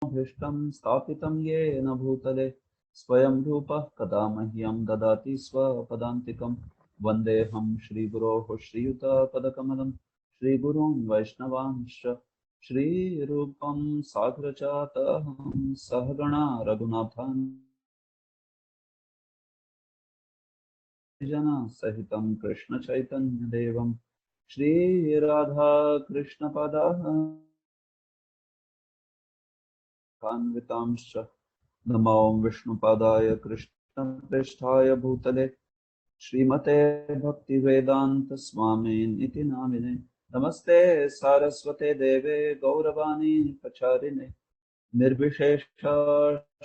भीष्टं स्थापितं येन भूतले स्वयं रूपः कदा मह्यं ददाति स्वपदान्तिकं वन्देऽहं श्रीगुरोः श्रीयुतपदकमलं श्रीगुरून् वैष्णवांश्च श्रीरूपं साग्रजातहं सहगणा रघुनाथान्वितं सहितं कृष्णचैतन्यदेवं श्रीराधाकृष्णपदान्वितांश्च नमो विष्णुपादाय कृष्णप्रेष्ठाय भूतले श्रीमते भक्तिवेदांत स्वामिन् इति नामिने नमस्ते सारस्वते देवे गौरवाणी प्रचारिणे निर्विशेष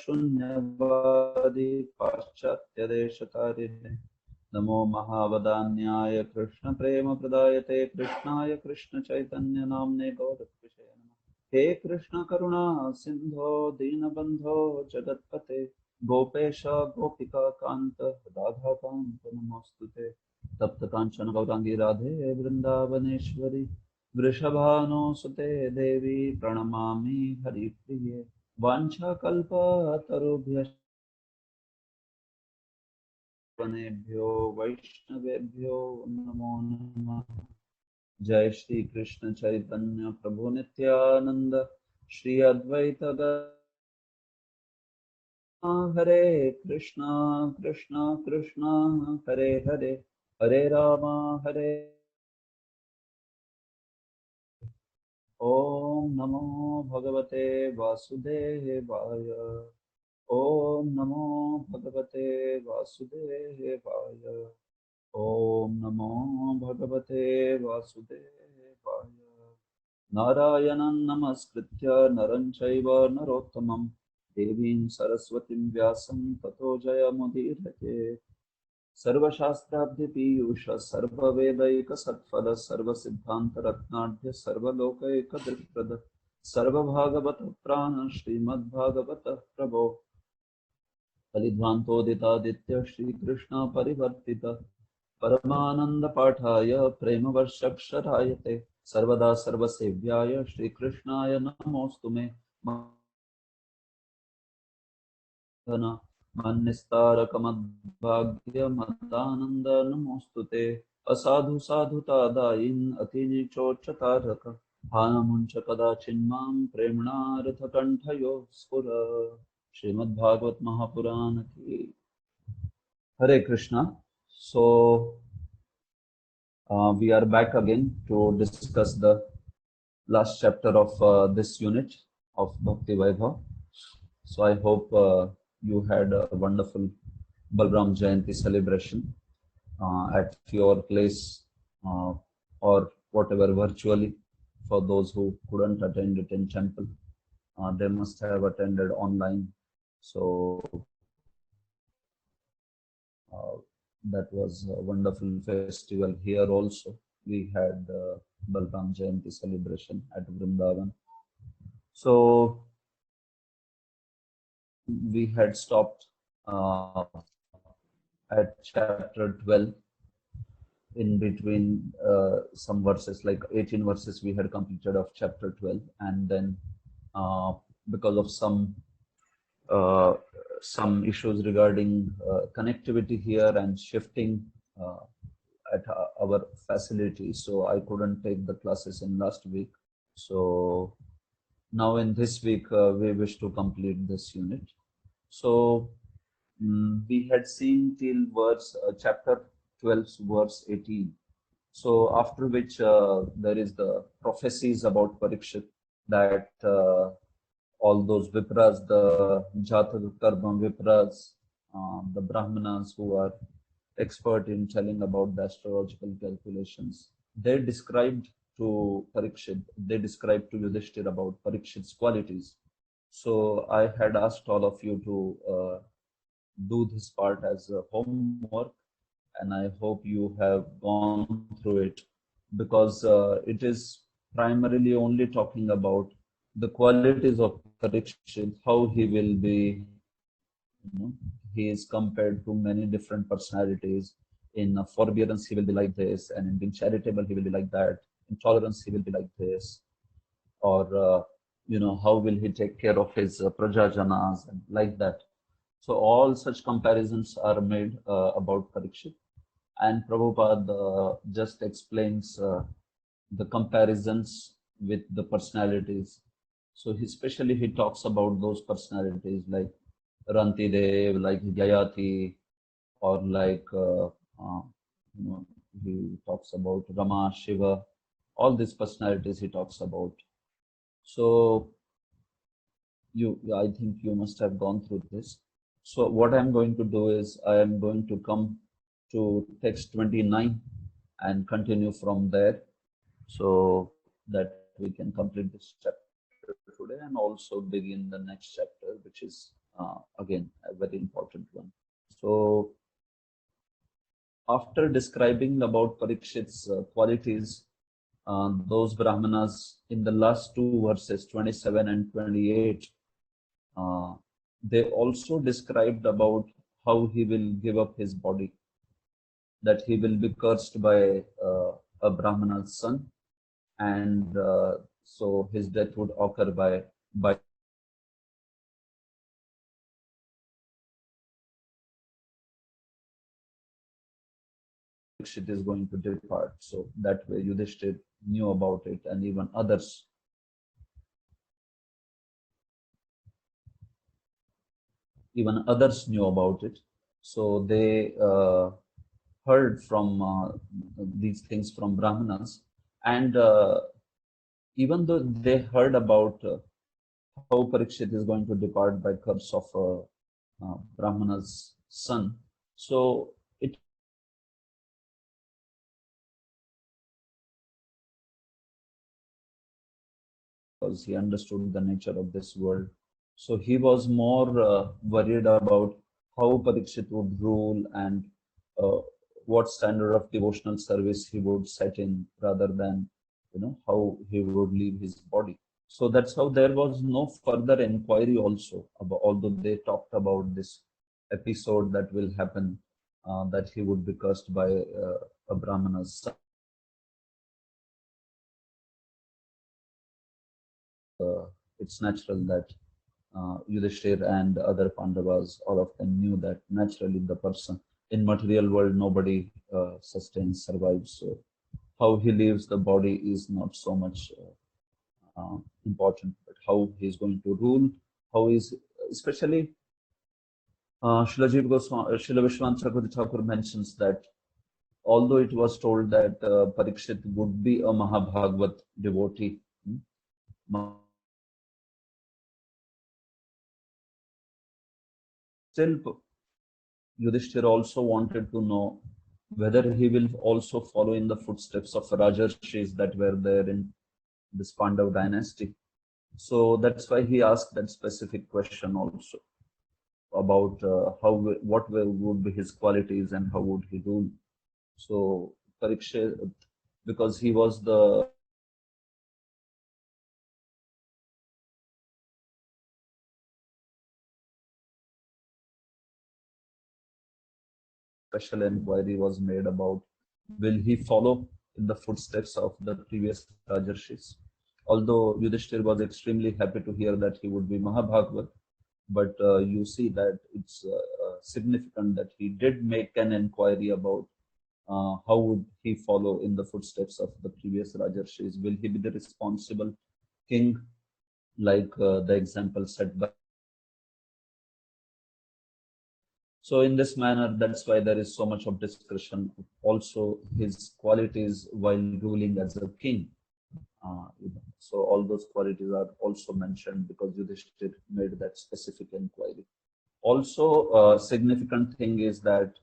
शून्यवादी पाश्चात्यदेशतारिणे नमो महावदान्याय कृष्ण प्रेम प्रदायते कृष्णाय कृष्ण चैतन्य नाम्ने गौरविषये नमः हे कृष्ण करुणा सिंधो दीनबंधो जगत्पते गोपेश गोपिका कांत राधा कांत नमोस्तुते तप्त कांचन गौरांगी राधे वृंदावनेश्वरी वृषभानुसुते देवी प्रणमामि हरिप्रिये वाञ्छाकल्पतरुभ्यश्च वनेभ्यो वैष्णवेभ्यो नमो नमः। जय श्री कृष्ण चैतन्य प्रभु नित्यानंद श्री अद्वैत हरे कृष्णा कृष्णा कृष्णा हरे हरे हरे राम हरे ओम नमो भगवते वासुदेवाय ओम नमो भगवते वासुदेवाय ओम नमो भगवते वासुदेवाय नारायणं नमस्कृत्य नरं चैव नरोत्तमं देवीं सरस्वतीं व्यासं ततो जयमुदीरये सर्वशास्त्राभ्यपीयूष सर्ववेदैकसत्फल सर्वसिद्धान्तरत्नाढ्य सर्वलोकैकदृक्प्रद सर्वभागवत प्राण श्रीमद्भागवत प्रभो कलिध्वान्तोदितादित्य श्रीकृष्ण परिवर्तित परमानंद पाठाय प्रेमवर्षक्षरायते सर्वदा सर्वसेव्याय श्रीकृष्णाय नमोऽस्तु मे मन्निस्तारकमद्भाग्यमदानन्द नमोऽस्तु ते असाधु साधुता दायिन् अतिनिचोच्चतारक हानमुञ्च कदाचिन्मां प्रेम्णारथकण्ठयो स्फुर श्रीमद्भागवत महापुराण की हरे Krishna so we are back again to discuss the last chapter of this unit of Bhakti Vaibhav. So I hope you had a wonderful Balram Jayanti celebration at your place or whatever virtually. For those who couldn't attend it in temple, they must have attended online. So that was a wonderful festival. Here also we had Balram Jayanti celebration at Vrindavan. So we had stopped at chapter 12. In between some verses, like 18 verses we had completed of chapter 12, and then because of some issues regarding connectivity here and shifting at our facilities, so I couldn't take the classes in last week. So now in this week we wish to complete this unit. So we had seen till verse chapter 12 verse 18. So after which there is the prophecies about Parikshit, that all those Vipras, the Jataka Karma Vipras, the Brahmanas who are expert in telling about the astrological calculations, they described to Parikshit, they described to Yudhishthir about Parikshit's qualities. So I had asked all of you to do this part as a homework, and I hope you have gone through it, because it is primarily only talking about the qualities of Parikshit, how he will be, he is compared to many different personalities. In forbearance he will be like this, and in being charitable he will be like that, in tolerance he will be like this, or how will he take care of his prajajanas and like that. So all such comparisons are made about Parikshit, and Prabhupada just explains the comparisons with the personalities. So especially he talks about those personalities like Ranti Dev, like Gayati, or like he talks about Rama, Shiva, all these personalities he talks about. So I think you must have gone through this. So what I'm going to do is I am going to come to text 29 and continue from there, so that we can complete this chapter today and also begin the next chapter, which is again a very important one. So after describing about Parikshit's qualities, those Brahmanas in the last two verses 27 and 28, they also described about how he will give up his body, that he will be cursed by a Brahmana's son, and so his death would occur by Parikshit is going to depart. So that way Yudhishthir knew about it, and even others knew about it. So they heard from these things from Brahmanas, and even though they heard about how Parikshit is going to depart by curse of Brahmana's son, so it because he understood the nature of this world. So he was more worried about how Parikshit would rule and uh, what standard of devotional service he would set in, rather than how he would leave his body. So that's how there was no further inquiry also about, although they talked about this episode that will happen, that he would be cursed by a Brahmana's son. It's natural that Yudhishthir and other Pandavas, all of them knew that naturally the person in material world, nobody sustains, survives. So how he leaves the body is not so much important, but how he is going to rule, how is, especially Srila Vishwanath Chakravarti Thakur mentions that although it was told that Parikshit would be a Mahabhagavat devotee, still Yudhishthira also wanted to know whether he will also follow in the footsteps of Rajarshis that were there in this Pandav dynasty. So that's why he asked that specific question also about what would be his qualities and how would he rule. So Parikshit, because he was the special inquiry was made about will he follow in the footsteps of the previous Rajarshis. Although Yudhishthir was extremely happy to hear that he would be Mahabhagavat, but you see that it's significant that he did make an inquiry about how would he follow in the footsteps of the previous Rajarshis. Will he be the responsible king, like the example set by? So in this manner, that's why there is so much of discussion. Also, his qualities while ruling as a king. So all those qualities are also mentioned because Yudhishthir made that specific inquiry. Also, significant thing is that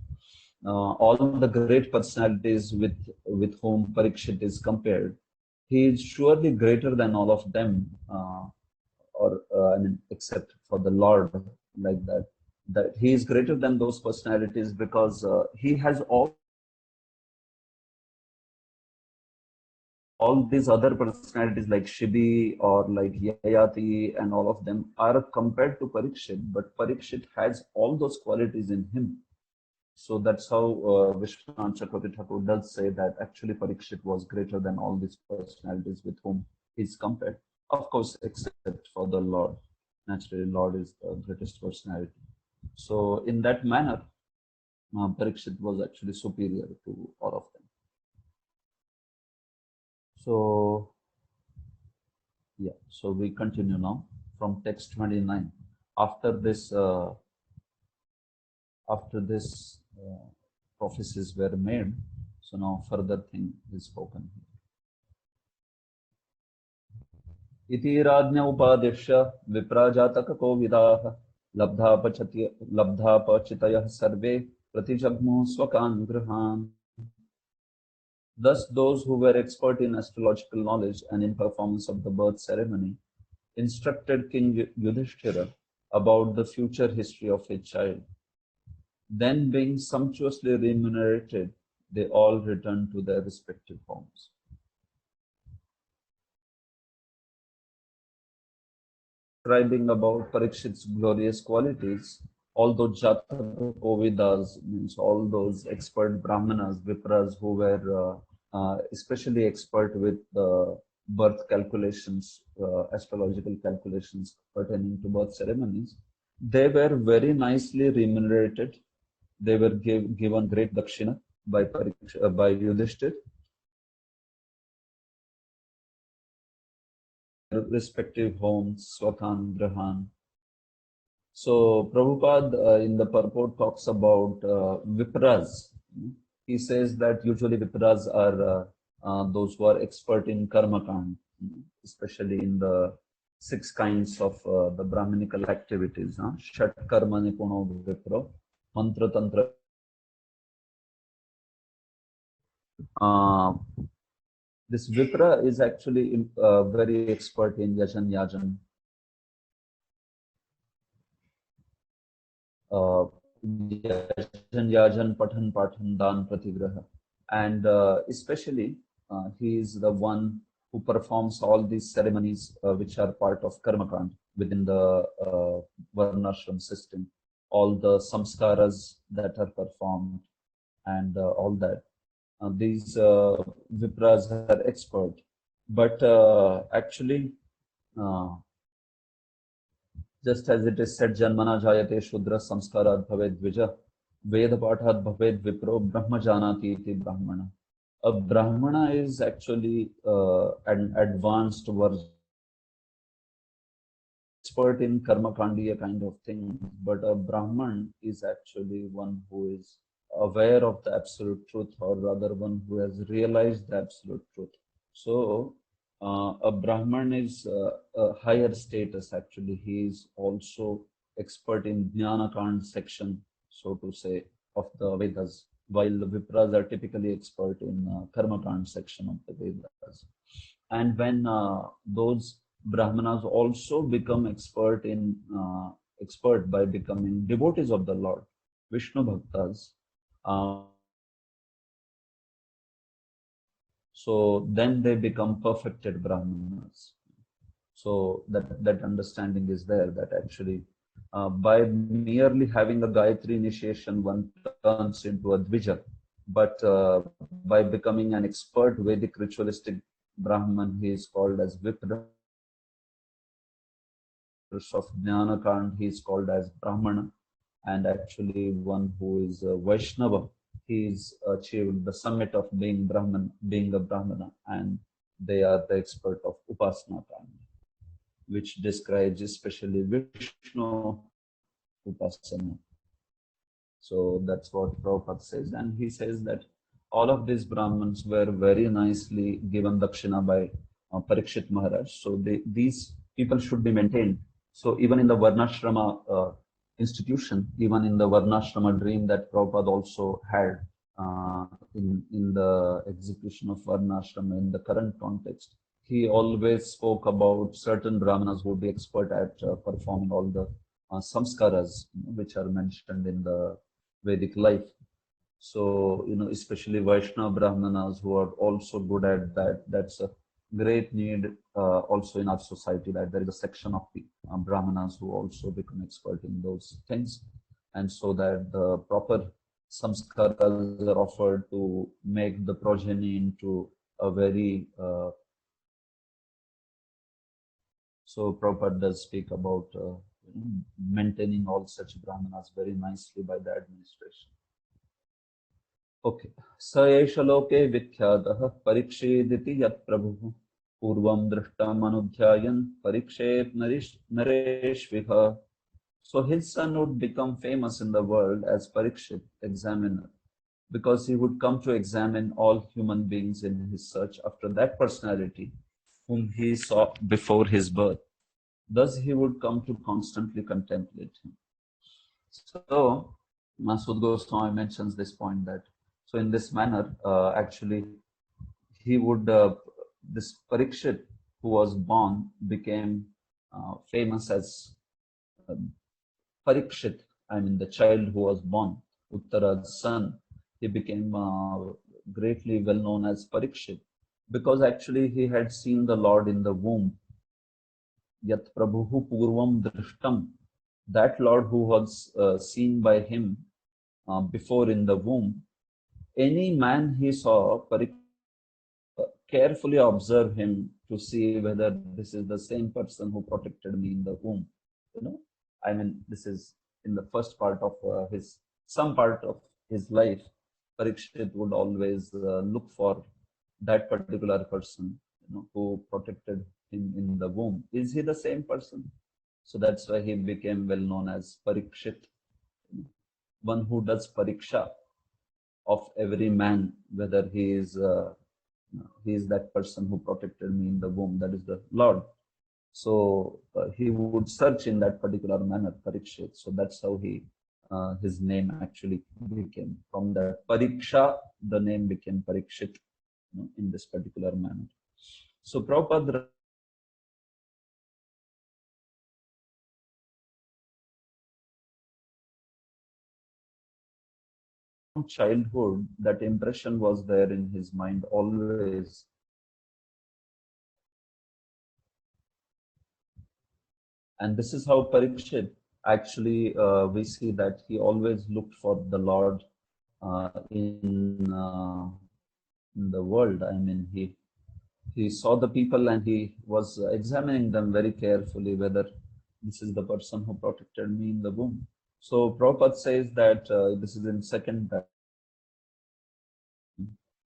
all the great personalities with whom Parikshit is compared, he is surely greater than all of them, I mean, except for the Lord, like that. That he is greater than those personalities because he has all these other personalities like Shibi or like Yayati and all of them are compared to Parikshit, but Parikshit has all those qualities in him. So that's how Vishwanath Chakravarti Thakur does say that actually Parikshit was greater than all these personalities with whom he's compared. Of course, except saw the Lord. Naturally, Lord is the greatest personality. So in that manner, Parikshit was actually superior to all of them. So yeah, so we continue now from text 29. After this prophecies were made, so now further thing is spoken. इति राज्ञ उपादिश्य विप्राजातको विदाः लब्धापचितयः सर्वे प्रतिजग्मुः स्वकान् गृहान्. Thus those who were expert in astrological knowledge and in performance of the birth ceremony instructed King Yudhishthira about the future history of his child. Then, being sumptuously remunerated, they all returned to their respective homes. Describing about Parikshit's glorious qualities, all those Jataka Kovidas, means all those expert Brahmanas, Vipras who were especially expert with birth calculations, astrological calculations pertaining to birth ceremonies, they were very nicely remunerated. They were given great dakshina by Yudhishthir, respective homes, Swakan, Grahan. So Prabhupada in the purport talks about Vipras. He says that usually Vipras are those who are expert in Karma Kand, especially in the 6 kinds of the Brahminical activities. Shat Karma Nipuno Vipro, Mantra Tantra. This Vipra is actually very expert in Yajan Yajan. Yajan Pathan Pathan Dan Pratigraha. And especially he is the one who performs all these ceremonies which are part of Karmakand within the Varnashram system. All the samskaras that are performed and all that. These Vipras are expert. But actually, just as it is said, Janmana Jayate Shudra Samskarat Bhaved Vija, Veda Pathat Bhaved Vipro, Brahma Janati iti Brahmana. A Brahmana is actually an advanced version, expert in Karma Kandiya kind of thing, but a Brahman is actually one who is aware of the absolute truth, or rather one who has realized the absolute truth. So a Brahman is a higher status actually. He is also expert in Jnana Kand section, so to say, of the Vedas, while the Vipras are typically expert in Karma Kand section of the Vedas. And when those Brahmanas also become expert by becoming devotees of the Lord, Vishnu Bhaktas, so then they become perfected Brahmanas. So that understanding is there, that actually by merely having a Gayatri initiation, one turns into a Dvija. But by becoming an expert Vedic ritualistic Brahman, he is called as Vipra. Of Jnana Kand, he is called as Brahmana. And actually one who is Vaishnava, he is achieved the summit of being Brahman, being a Brahmana, and they are the expert of Upasana Kand, which describes especially Vishnu Upasana. So that's what Prabhupada says, and he says that all of these Brahmins were very nicely given dakshina by Parikshit Maharaj. So these people should be maintained. So even in the Varnashrama institution, even in the Varnashrama dream that Prabhupada also had in the execution of Varnashrama in the current context, he always spoke about certain Brahmanas who would be expert at performing all the samskaras, which are mentioned in the Vedic life. So, especially Vaishnava Brahmanas who are also good at that. That's a great need also in our society, that there is a section of the Brahmanas who also become expert in those things, and so that the proper samskaras are offered to make the progeny into a very So Prabhupada does speak about maintaining all such brahmanas very nicely by the administration. Okay. Sa esha loke vikhyatah parikshediti yat prabhu purvam drishtam anudhyayan parikshet nareshviha. So his son would become famous in the world as Parikshit, examiner, because he would come to examine all human beings in his search after that personality whom he saw before his birth. Thus he would come to constantly contemplate him. So Masud Goswami mentions this point that, so in this manner, actually, he would, this Parikshit who was born became famous as Parikshit, I mean the child who was born, Uttara's son. He became greatly well known as Parikshit because actually he had seen the Lord in the womb. Yat Prabhuhu Purvam Drishtam, that Lord who was seen by him before in the womb. Any man he saw, carefully observe him to see whether this is the same person who protected me in the womb. You know, I mean, this is in the first part of some part of his life. Parikshit would always look for that particular person, you know, who protected him in the womb. Is he the same person? So that's why he became well known as Parikshit, one who does pariksha of every man, whether he is that person who protected me in the womb, that is the Lord. So he would search in that particular manner, Parikshit. So that's how his name actually became. From the Pariksha, the name became Parikshit, you know, in this particular manner. So Prabhupada from childhood, that impression was there in his mind always. And this is how Parikshit actually, we see that he always looked for the Lord in the world. I mean, he saw the people and he was examining them very carefully whether this is the person who protected me in the womb. So Prabhupada says that this is in second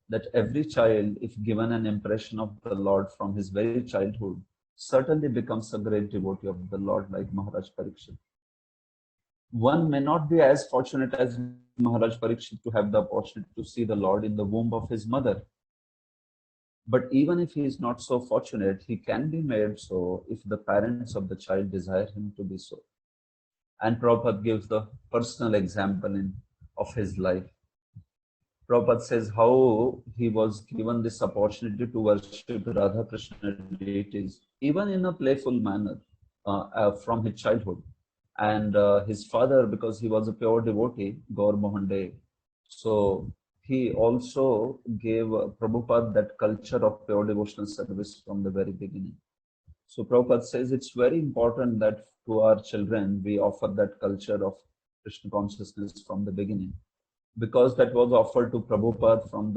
that every child, if given an impression of the Lord from his very childhood, certainly becomes a great devotee of the Lord, like Maharaj Parikshit. One may not be as fortunate as Maharaj Parikshit to have the opportunity to see the Lord in the womb of his mother. But even if he is not so fortunate, he can be made so if the parents of the child desire him to be so. And Prabhupada gives the personal example of his life. Prabhupada says how he was given this opportunity to worship Radha Krishna deities, even in a playful manner from his childhood. And his father, because he was a pure devotee, Gaur Mohan De, so he also gave Prabhupada that culture of pure devotional service from the very beginning. So Prabhupada says it's very important that to our children we offer that culture of Krishna consciousness from the beginning, because that was offered to Prabhupada from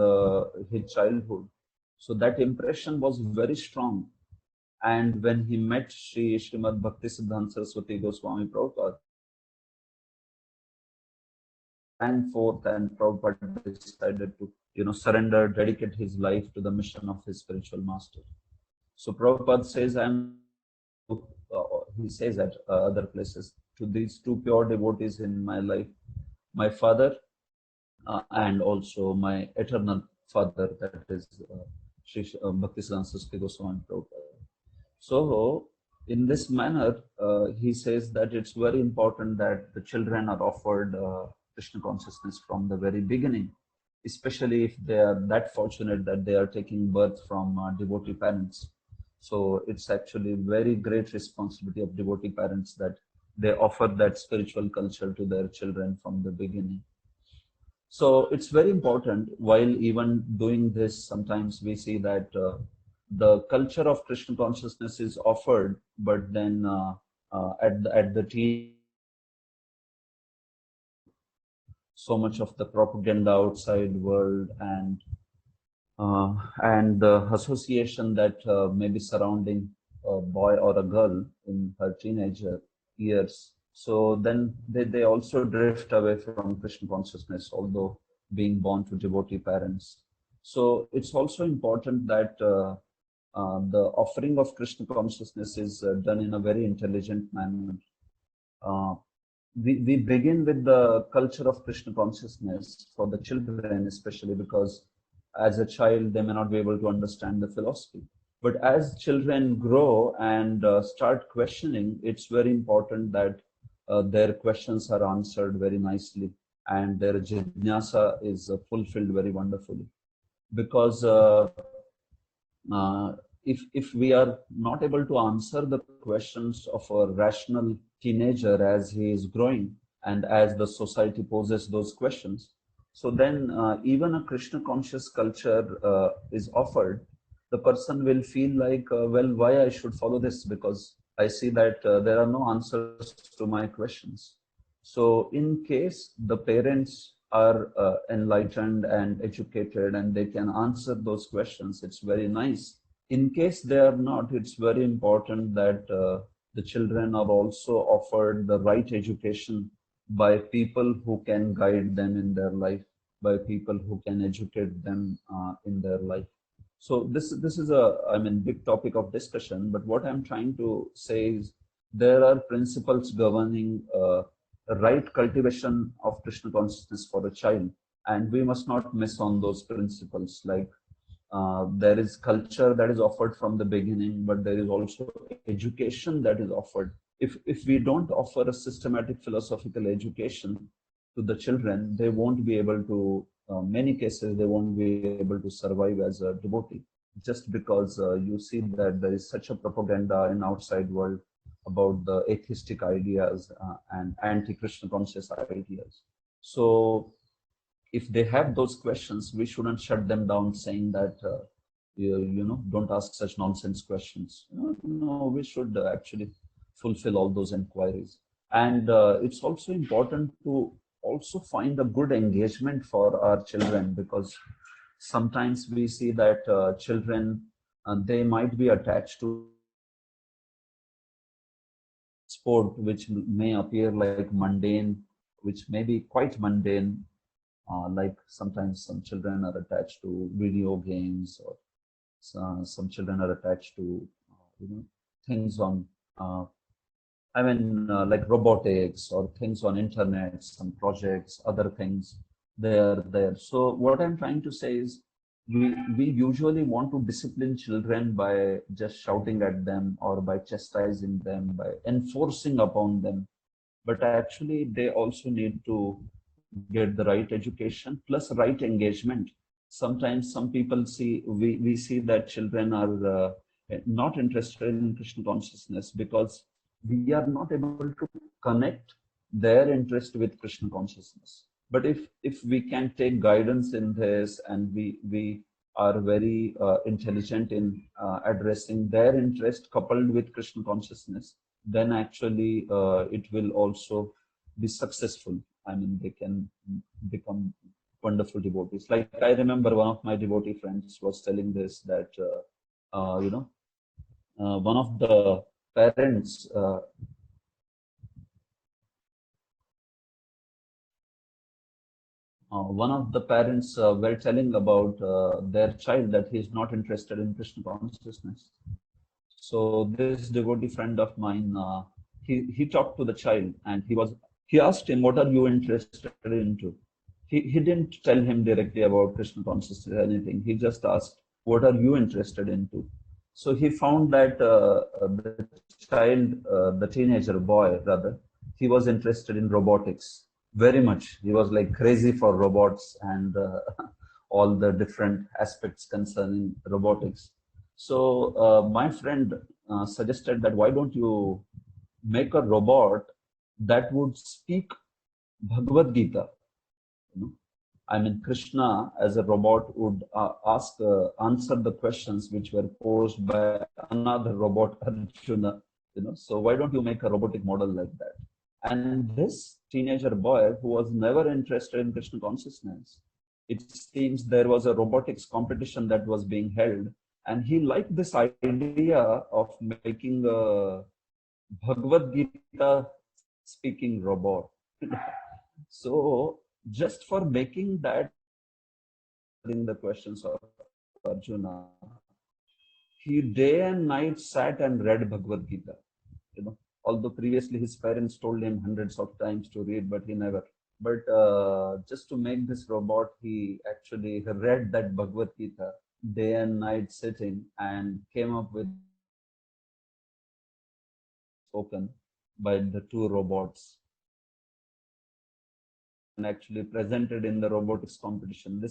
his childhood. So that impression was very strong. And when he met Srimad Bhakti Siddhanta Saraswati Goswami Prabhupada, and forth, and Prabhupada decided to, surrender, dedicate his life to the mission of his spiritual master. So Prabhupada says, he says at other places, to these two pure devotees in my life, my father and also my eternal father, that is Sri Bhaktisiddhanta Saraswati Goswami Prabhupada. So in this manner, he says that it's very important that the children are offered Krishna consciousness from the very beginning, especially if they are that fortunate that they are taking birth from devotee parents. So it's actually very great responsibility of devotee parents that they offer that spiritual culture to their children from the beginning. So it's very important. While even doing this, sometimes we see that the culture of Krishna consciousness is offered, but then at the teen, so much of the propaganda outside world and the association that may be surrounding a boy or a girl in her teenager years, so then they also drift away from Krishna consciousness, although being born to devotee parents. So it's also important that the offering of Krishna consciousness is done in a very intelligent manner. Uh, we begin with the culture of Krishna consciousness for the children, especially because as a child, they may not be able to understand the philosophy. But as children grow and start questioning, it's very important that their questions are answered very nicely and their jnana is fulfilled very wonderfully. Because if we are not able to answer the questions of a rational teenager as he is growing and as the society poses those questions, so then even a Krishna conscious culture is offered, the person will feel like, well, why I should follow this, because I see that there are no answers to my questions. So in case the parents are enlightened and educated and they can answer those questions, it's very nice. In case they are not, it's very important that the children are also offered the right education by people who can guide them in their life, by people who can educate them in their life. So this is a, I mean, big topic of discussion, but what I'm trying to say is there are principles governing right cultivation of Krishna consciousness for a child, and we must not miss on those principles. Like there is culture that is offered from the beginning, but there is also education that is offered. If we don't offer a systematic philosophical education to the children, they won't be able to, many cases, they won't be able to survive as a devotee, just because you see that there is such a propaganda in outside world about the atheistic ideas and anti-Krishna conscious ideas. So if they have those questions, we shouldn't shut them down saying that, you know, don't ask such nonsense questions. No, we should actually fulfill all those inquiries. And it's also important to also find a good engagement for our children, because sometimes we see that children, they might be attached to sport which may appear like mundane, which may be quite mundane. Like sometimes some children are attached to video games, or some children are attached to you know, things on like robotics or things on internet, some projects, other things, they are there. So what I'm trying to say is we usually want to discipline children by just shouting at them or by chastising them, by enforcing upon them. But actually they also need to get the right education plus right engagement. Sometimes some people see, we see that children are not interested in Krishna consciousness because we are not able to connect their interest with Krishna consciousness. But if we can take guidance in this, and we are very intelligent in addressing their interest coupled with Krishna consciousness, then actually it will also be successful. I mean, they can become wonderful devotees. Like I remember one of my devotee friends was telling this, that one of the parents were telling about their child that he is not interested in Krishna consciousness. So this devotee friend of mine, he talked to the child, and he asked him, what are you interested into? He didn't tell him directly about Krishna consciousness or anything. He just asked, what are you interested into? So he found that the child, the teenager boy rather, he was interested in robotics very much. He was like crazy for robots and all the different aspects concerning robotics. So my friend suggested that why don't you make a robot that would speak Bhagavad Gita? You know? I mean, Krishna as a robot would answer the questions which were posed by another robot, Arjuna. You know, so why don't you make a robotic model like that? And this teenager boy, who was never interested in Krishna consciousness, it seems there was a robotics competition that was being held, and he liked this idea of making a Bhagavad Gita speaking robot. So just for making that, the questions of Arjuna, he day and night sat and read Bhagavad Gita. Although previously his parents told him hundreds of times to read, but he never. But just to make this robot, he actually read that Bhagavad Gita day and night sitting and came up with spoken by the two robots and actually presented in the robotics competition.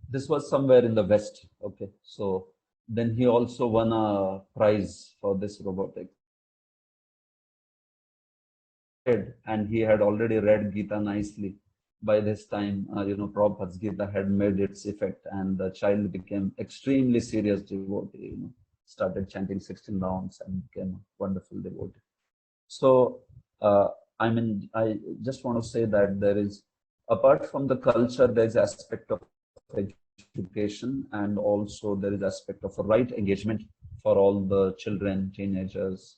This was somewhere in the West. Okay, so then he also won a prize for this robotics. And he had already read Gita nicely. By this time, Prabhupada's Gita had made its effect, and the child became extremely serious devotee. Started chanting 16 rounds and became a wonderful devotee. So, I just want to say that there is, apart from the culture, there is aspect of education, and also there is aspect of a right engagement for all the children, teenagers,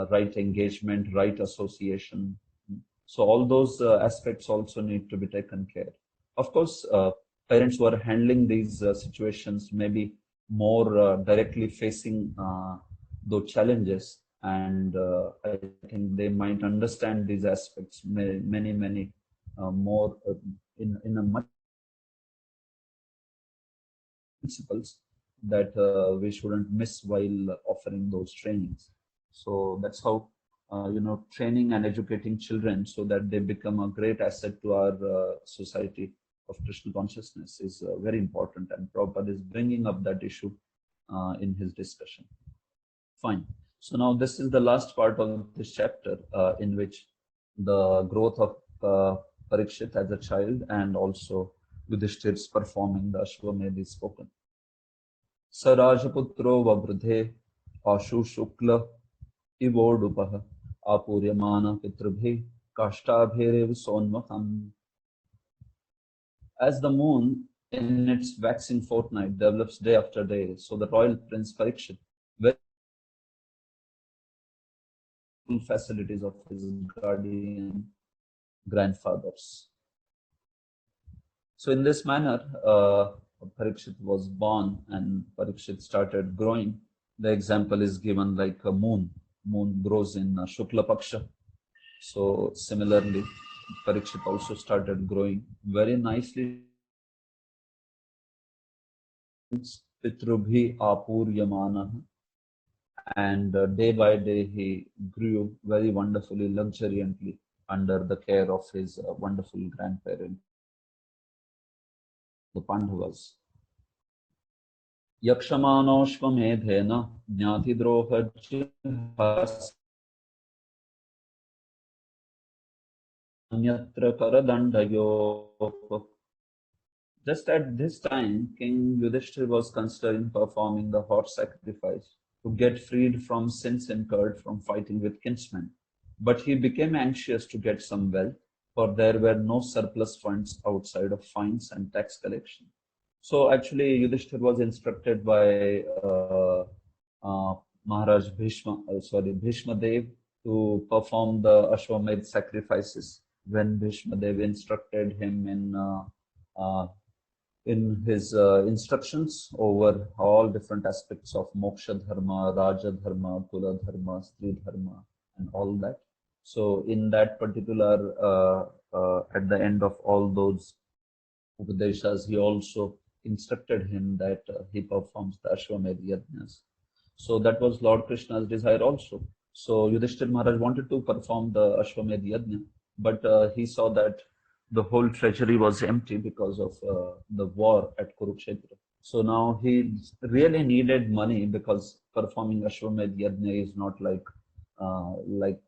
right engagement, right association. So all those aspects also need to be taken care. Of course, parents who are handling these situations may be more directly facing those challenges, and I think they might understand these aspects many more in a much principles that we shouldn't miss while offering those trainings. So that's how training and educating children so that they become a great asset to our society of Krishna consciousness is very important, and Prabhupada is bringing up that issue in his discussion. Fine. So now this is the last part of this chapter in which the growth of Parikshit as a child and also Yudhishthir's performing the Ashwamedh is spoken. Sarajaputro Vavridhe Ashu Shukla Ivodupah Apuryamana Pitrabhe Kashtabherev Sonmakam. As the moon in its waxing fortnight develops day after day, so the royal prince Parikshit very facilities of his guardian grandfathers. So in this manner, Parikshit was born and Parikshit started growing. The example is given like a moon. Moon grows in Shukla Paksha. So similarly, Parikshit also started growing very nicely. Pitrubhi Apuryamana. And day by day he grew very wonderfully, luxuriantly under the care of his wonderful grandparent, the Pandavas. Yakshamanosvamedhena jnatidrohajhas anyatra karadandayo. Just at this time, King Yudhishthira was considering performing the horse sacrifice to get freed from sins incurred from fighting with kinsmen. But he became anxious to get some wealth, for there were no surplus funds outside of fines and tax collection. So actually, Yudhishthira was instructed by Maharaj Bhishma Dev to perform the Ashwamedh sacrifices. When Bhishma Dev instructed him in his instructions over all different aspects of Moksha Dharma, Raja Dharma, Kula Dharma, Stri Dharma, and all that. So in that particular, at the end of all those Upadeshas, he also instructed him that he performs the Ashwamedh Yajnas. So that was Lord Krishna's desire also. So Yudhishthira Maharaj wanted to perform the Ashwamedh Yajna, but he saw that the whole treasury was empty because of the war at Kurukshetra. So now he really needed money because performing Ashwamedh Yajna is not like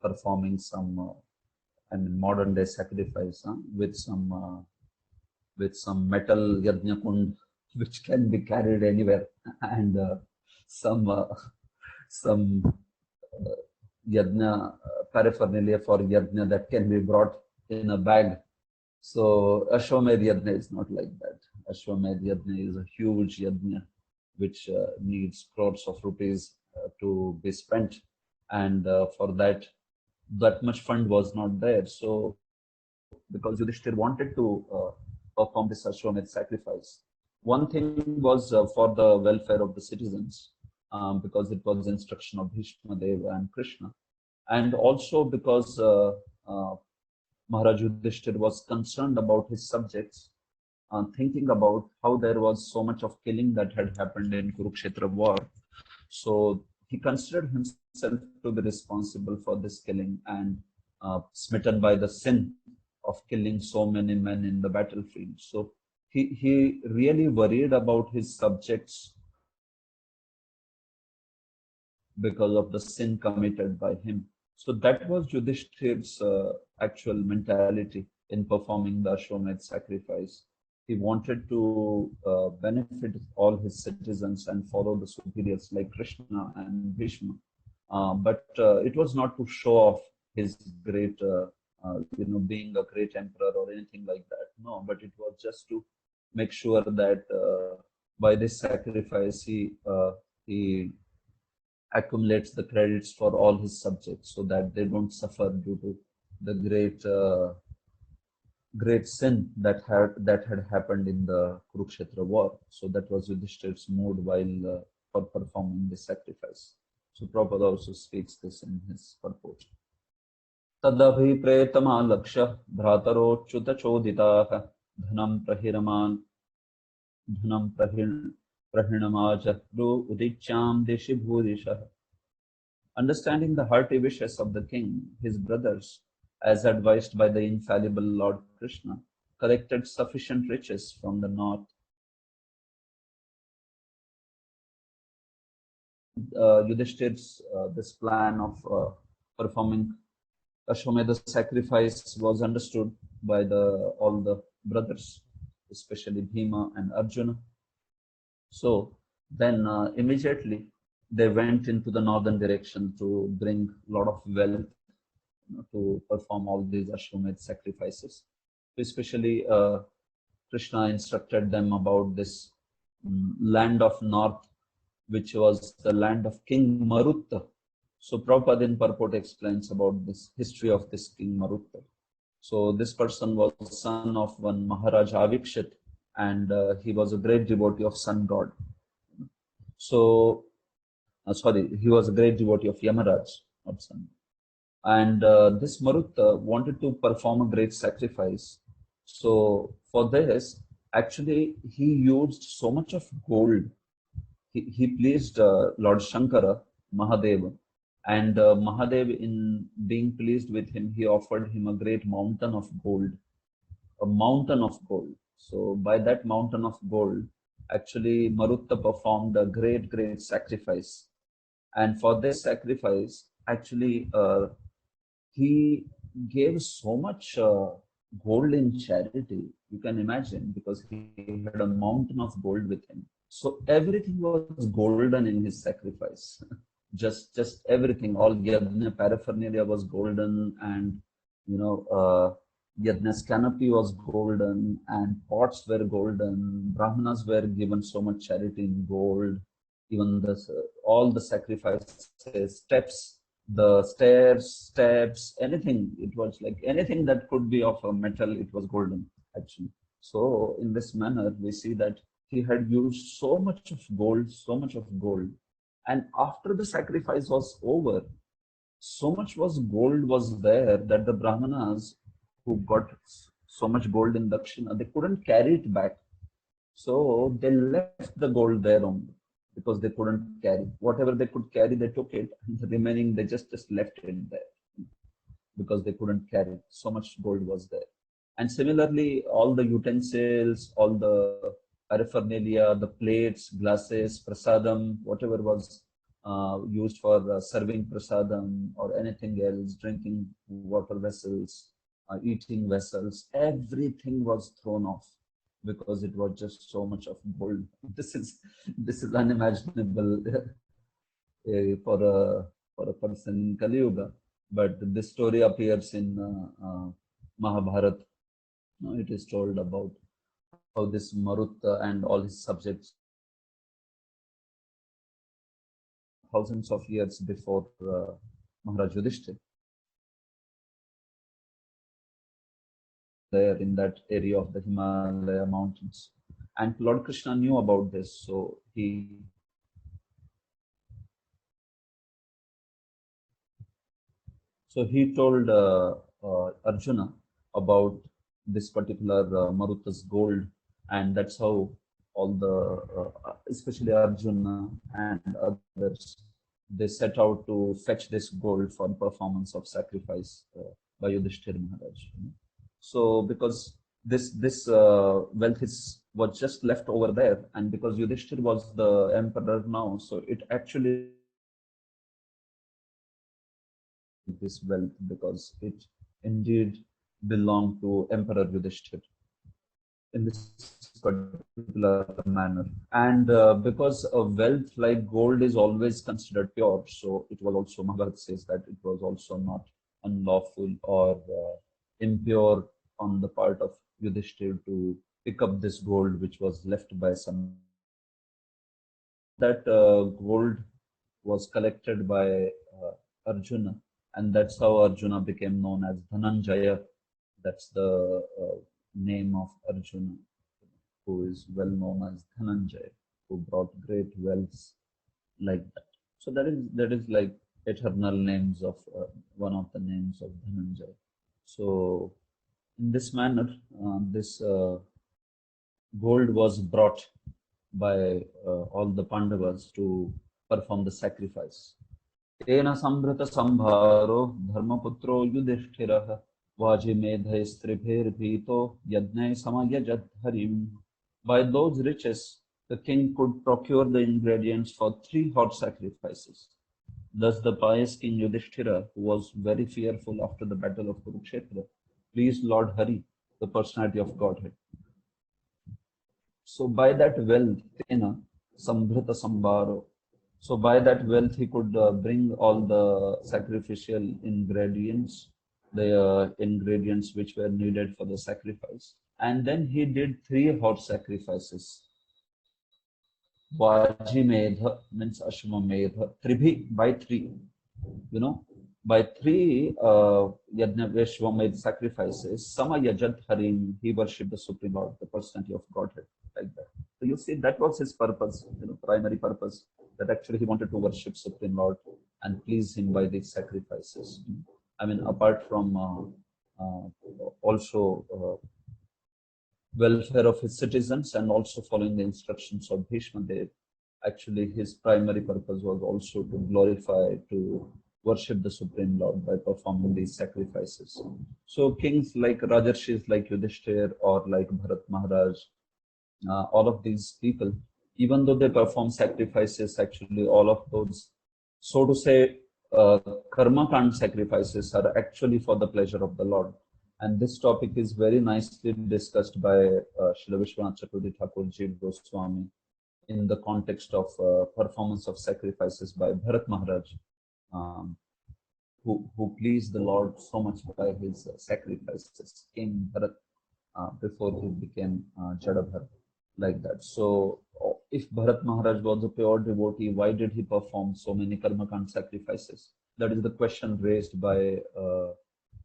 performing some modern day sacrifice with some metal Yajna kund which can be carried anywhere, and some Yajna paraphernalia for Yajna that can be brought in a bag So Ashwamedh Yajna is not like that. Ashwamedh Yajna is a huge yajna which needs crores of rupees to be spent, and for that, that much fund was not there. So because Yudhishthir wanted to perform this Ashwamedh sacrifice, one thing was for the welfare of the citizens, because it was the instruction of Bhishma Deva and Krishna, and also because Maharaj Yudhishthir was concerned about his subjects, thinking about how there was so much of killing that had happened in Kurukshetra war. So he considered himself to be responsible for this killing, and smitten by the sin of killing so many men in the battlefield. So he really worried about his subjects because of the sin committed by him. So that was Yudhishthir's actual mentality in performing the Ashwamedh sacrifice. He wanted to benefit all his citizens and follow the superiors like Krishna and Bhishma. But it was not to show off his great, being a great emperor or anything like that. No, but it was just to make sure that by this sacrifice, he accumulates the credits for all his subjects so that they don't suffer due to the great sin that had happened in the Kurukshetra war. So that was Yudhishthir's mood while for performing the sacrifice. So Prabhupada also speaks this in his purport. Tadabhipretamalaksha bhrataro choditaha dhanam prahinamajahru udicham deshi bhurisha. Understanding the hearty wishes of the king, his brothers, as advised by the infallible Lord Krishna, collected sufficient riches from the north. Yudhishthir's this plan of performing Ashwamedha sacrifice was understood by all the brothers, especially Bhima and Arjuna. So then immediately they went into the northern direction to bring a lot of wealth, to perform all these Ashwamedh sacrifices. Especially Krishna instructed them about this land of north, which was the land of King Marutta. So Prabhupada in purport explains about this history of this King Marutta. So this person was son of one Maharaj Avikshit, and he was a great devotee of sun god. So, he was a great devotee of Yamaraj, not sun. And this Marutta wanted to perform a great sacrifice. So for this, actually, he used so much of gold. He pleased Lord Shankara, Mahadeva, and Mahadev, in being pleased with him, he offered him a great mountain of gold, a mountain of gold. So by that mountain of gold, actually Marutta performed a great sacrifice. And for this sacrifice, actually he gave so much gold in charity, you can imagine, because he had a mountain of gold with him. So everything was golden in his sacrifice. just everything, all yajna paraphernalia was golden, and yajna's canopy was golden, and pots were golden. Brahmanas were given so much charity in gold. Even all the sacrifices, steps, the stairs, steps, anything. It was like anything that could be of a metal, it was golden, actually. So in this manner, we see that he had used so much of gold, so much of gold. And after the sacrifice was over, so much gold was there that the Brahmanas who got so much gold in Dakshina, they couldn't carry it back. So they left the gold there only, because they couldn't carry. Whatever they could carry, they took it, and the remaining, they just left it there, because they couldn't carry it. So much gold was there. And similarly, all the utensils, all the paraphernalia, the plates, glasses, prasadam, whatever was used for serving prasadam or anything else, drinking water vessels, eating vessels, everything was thrown off, because it was just so much of gold. This is unimaginable for a person in Kali Yuga. But this story appears in Mahabharata. It is told about how this Marutta and all his subjects, thousands of years before Maharaj Yudhishthira, there in that area of the Himalaya mountains. And Lord Krishna knew about this, so he told Arjuna about this particular Marutta's gold, and that's how all the, especially Arjuna and others, they set out to fetch this gold for performance of sacrifice by Yudhishthira Maharaj. So because this wealth was just left over there, and because Yudhishthira was the emperor now, so it actually this wealth, because it indeed belonged to Emperor Yudhishthira in this particular manner. And because a wealth like gold is always considered pure, so it was also, Mahabharata says that it was also not unlawful or impure on the part of Yudhishthira to pick up this gold which was left by some. That gold was collected by Arjuna, and that's how Arjuna became known as Dhananjaya. That's the name of Arjuna, who is well known as Dhananjaya, who brought great wealth like that. So that is like eternal names of one of the names of Dhananjaya. So in this manner, this gold was brought by all the Pandavas to perform the sacrifice. Tena sambrata sambharo dharmaputro yudhishthirah vajimedha stribher bhito yadnai samayajat harim. By those riches, the king could procure the ingredients for 3 hot sacrifices. Thus the pious King Yudhishthira, who was very fearful after the battle of Kurukshetra, pleased Lord Hari, the personality of Godhead. So by that wealth, Tena sambrata sambharo, so by that wealth, he could bring all the sacrificial ingredients, the ingredients which were needed for the sacrifice. And then he did 3 hot sacrifices. Vajimedha means Ashwamedha, Tribhi, by 3. By 3 Yajna sacrifices, Samayajat Harim, he worshipped the Supreme Lord, the personality of Godhead, like that. So you see, that was his purpose, primary purpose, that actually he wanted to worship Supreme Lord and please him by these sacrifices. I mean, apart from also welfare of his citizens and also following the instructions of Bhishma Dev, actually his primary purpose was also to glorify, to worship the Supreme Lord by performing these sacrifices. So kings like Rajarshis, like Yudhishthir or like Bharat Maharaj, all of these people, even though they perform sacrifices, actually all of those, so to say, karma kand sacrifices are actually for the pleasure of the Lord. And this topic is very nicely discussed by Srila Vishwanath Chakravarti Thakur Jiva Goswami in the context of performance of sacrifices by Bharat Maharaj, who pleased the Lord so much by his sacrifices, King Bharat, before he became Jadabharat, like that. So if Bharat Maharaj was a pure devotee, why did he perform so many karmakand sacrifices? That is the question raised by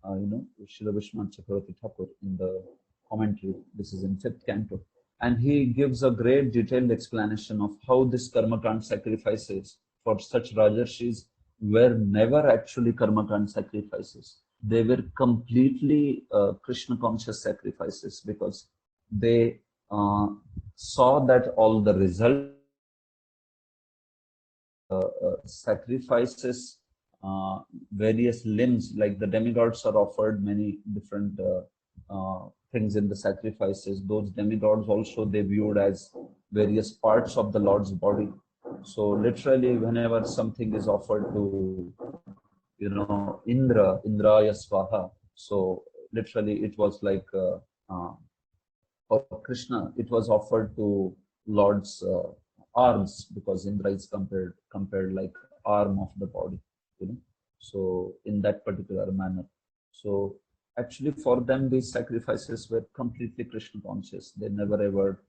Srila Vishwanath Chakravarti Thakur in the commentary. This is in 5th Canto. And he gives a great detailed explanation of how this karmakand sacrifices for such Rajarshis were never actually karmakand sacrifices. They were completely Krishna conscious sacrifices, because they saw that all the result sacrifices, various limbs, like the demigods are offered many different things in the sacrifices. Those demigods also they viewed as various parts of the Lord's body. So literally, whenever something is offered to, Indraya Swaha, so literally it was like for Krishna, it was offered to Lord's arms, because Indra is compared like arm of the body, So in that particular manner. So actually for them these sacrifices were completely Krishna conscious. They never ever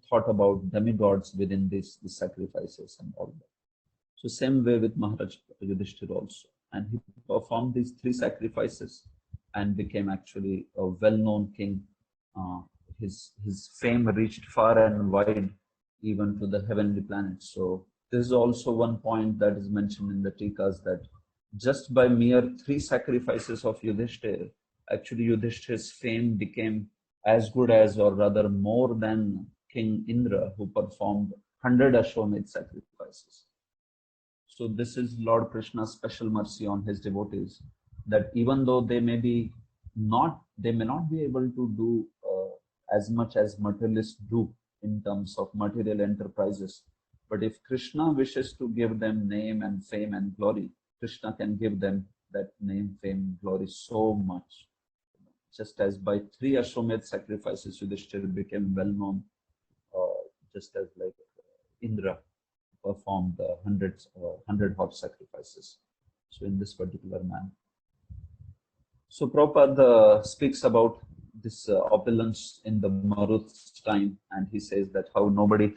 thought about demigods within these sacrifices and all that. So same way with Maharaj Yudhishthira also. And he performed these 3 sacrifices and became actually a well-known king. His fame reached far and wide, even to the heavenly planets. So this is also one point that is mentioned in the Tikas, that just by mere 3 sacrifices of Yudhishthira, actually Yudhishthira's fame became as good as, or rather more than, King Indra, who performed 100 Ashwamedh sacrifices. So this is Lord Krishna's special mercy on his devotees, that even though they may not be able to do as much as materialists do in terms of material enterprises, but if Krishna wishes to give them name and fame and glory, Krishna can give them that name, fame, glory so much. Just as by 3 Ashwamedh sacrifices, Yudhishthira became well known, just as like Indra performed 100 hot sacrifices. So in this particular manner. So Prabhupada speaks about this opulence in the Maruth's time, and he says that how nobody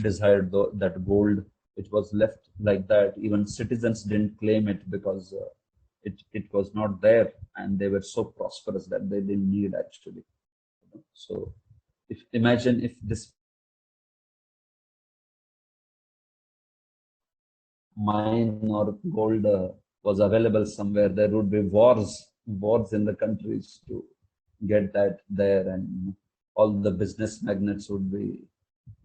desired that gold. It was left like that. Even citizens didn't claim it because it was not there, and they were so prosperous that they didn't need actually. So imagine if this mine or gold was available somewhere, there would be wars in the countries to get that there, and all the business magnates would be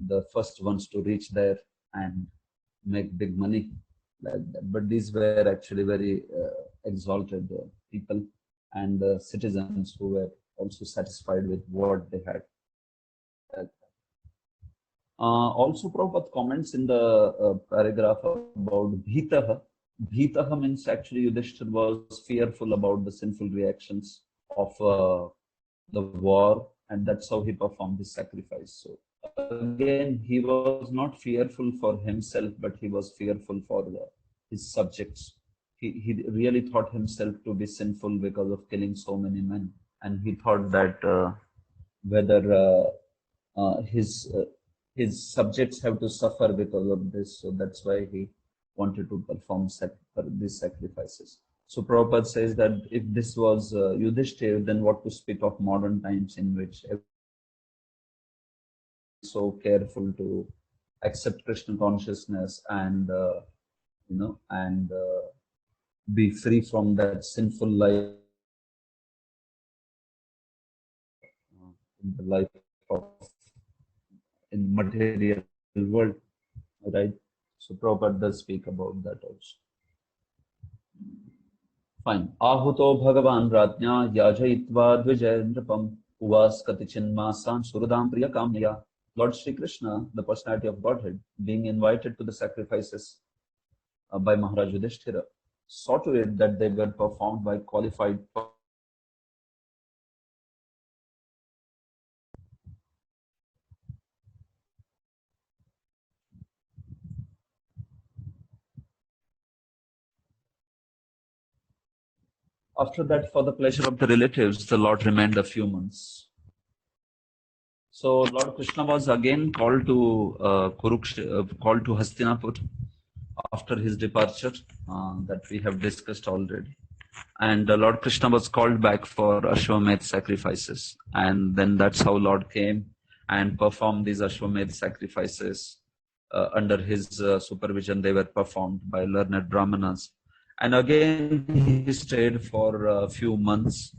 the first ones to reach there and make big money like that. But these were actually very exalted people and citizens who were also satisfied with what they had. Also, Prabhupada comments in the paragraph about Bhitaha. Bhitaha means actually Yudhishthira was fearful about the sinful reactions of the war, and that's how he performed his sacrifice. So again, he was not fearful for himself, but he was fearful for his subjects. He really thought himself to be sinful because of killing so many men, and he thought that whether his subjects have to suffer because of this, so that's why he wanted to perform these sacrifices. So Prabhupada says that if this was Yudhishthira, then what to speak of modern times, in which everyone is so careful to accept Krishna consciousness and be free from that sinful life in the life of in material world, right? So Prabhupada does speak about that also. Fine. Ahuto Bhagavan Ratnya Yajayitva Dvijayandrapam Uvas Katichinmasan Surudam Priya Kamya. Lord Sri Krishna, the personality of Godhead, being invited to the sacrifices by Maharaj Yudhishthira, saw to it that they were performed by qualified. After that, for the pleasure of the relatives, the Lord remained a few months. So Lord Krishna was again called to called to Hastinapur after his departure that we have discussed already. And Lord Krishna was called back for Ashwamedh sacrifices. And then that's how Lord came and performed these Ashwamedh sacrifices. Under his supervision, they were performed by learned Brahmanas. And again, he stayed for a few months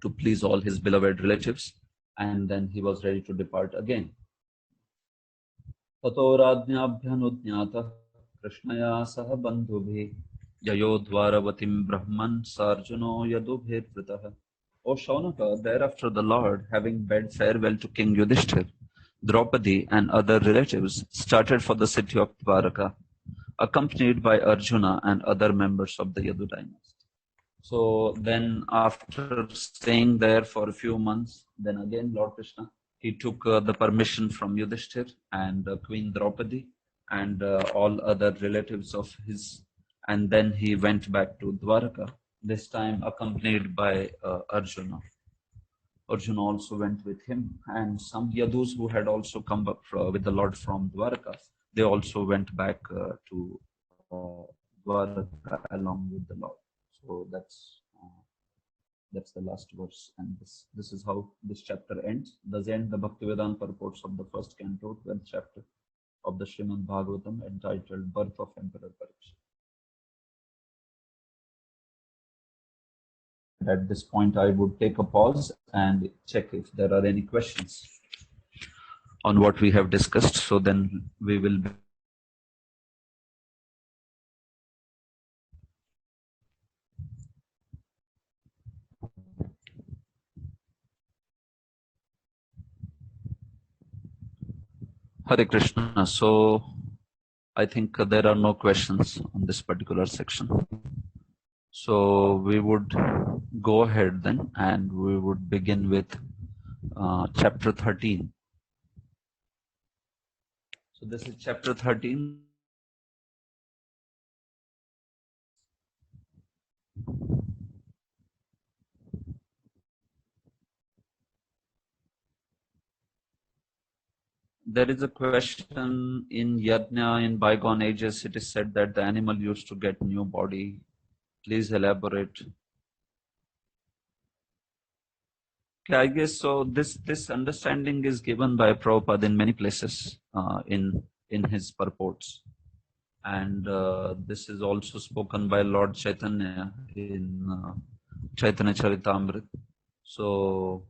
to please all his beloved relatives. And then he was ready to depart again. Tato radnyabhyanudnyata krishnaya saha bandhubhi yayodvaravatim brahman sarjuno yadubhetvritaha. O Shaunaka, thereafter the Lord, having bade farewell to King Yudhishthira, Draupadi and other relatives, started for the city of Dwaraka, accompanied by Arjuna and other members of the Yadu dynasty. So then after staying there for a few months, then again Lord Krishna, he took the permission from Yudhishthira and Queen Draupadi and all other relatives of his, and then he went back to Dwaraka. this time accompanied by Arjuna. Arjuna also went with him, and some Yadus who had also come up with the Lord from Dwarka, they also went back to Dwarka along with the Lord. So that's the last verse, and this is how this chapter ends. Thus end the Bhaktivedanta purports of the first canto, 12th chapter of the Srimad Bhagavatam, entitled Birth of Emperor Parikshit. At this point, I would take a pause and check if there are any questions on what we have discussed. So then we will be. Hare Krishna. So I think there are no questions on this particular section. So we would go ahead then, and we would begin with chapter 13. So this is chapter 13. There is a question in Yajna in bygone ages. It is said that the animal used to get new body. Please elaborate. Okay, I guess so. This understanding is given by Prabhupada in many places in his purports, and this is also spoken by Lord Chaitanya in Chaitanya Charitamrita. So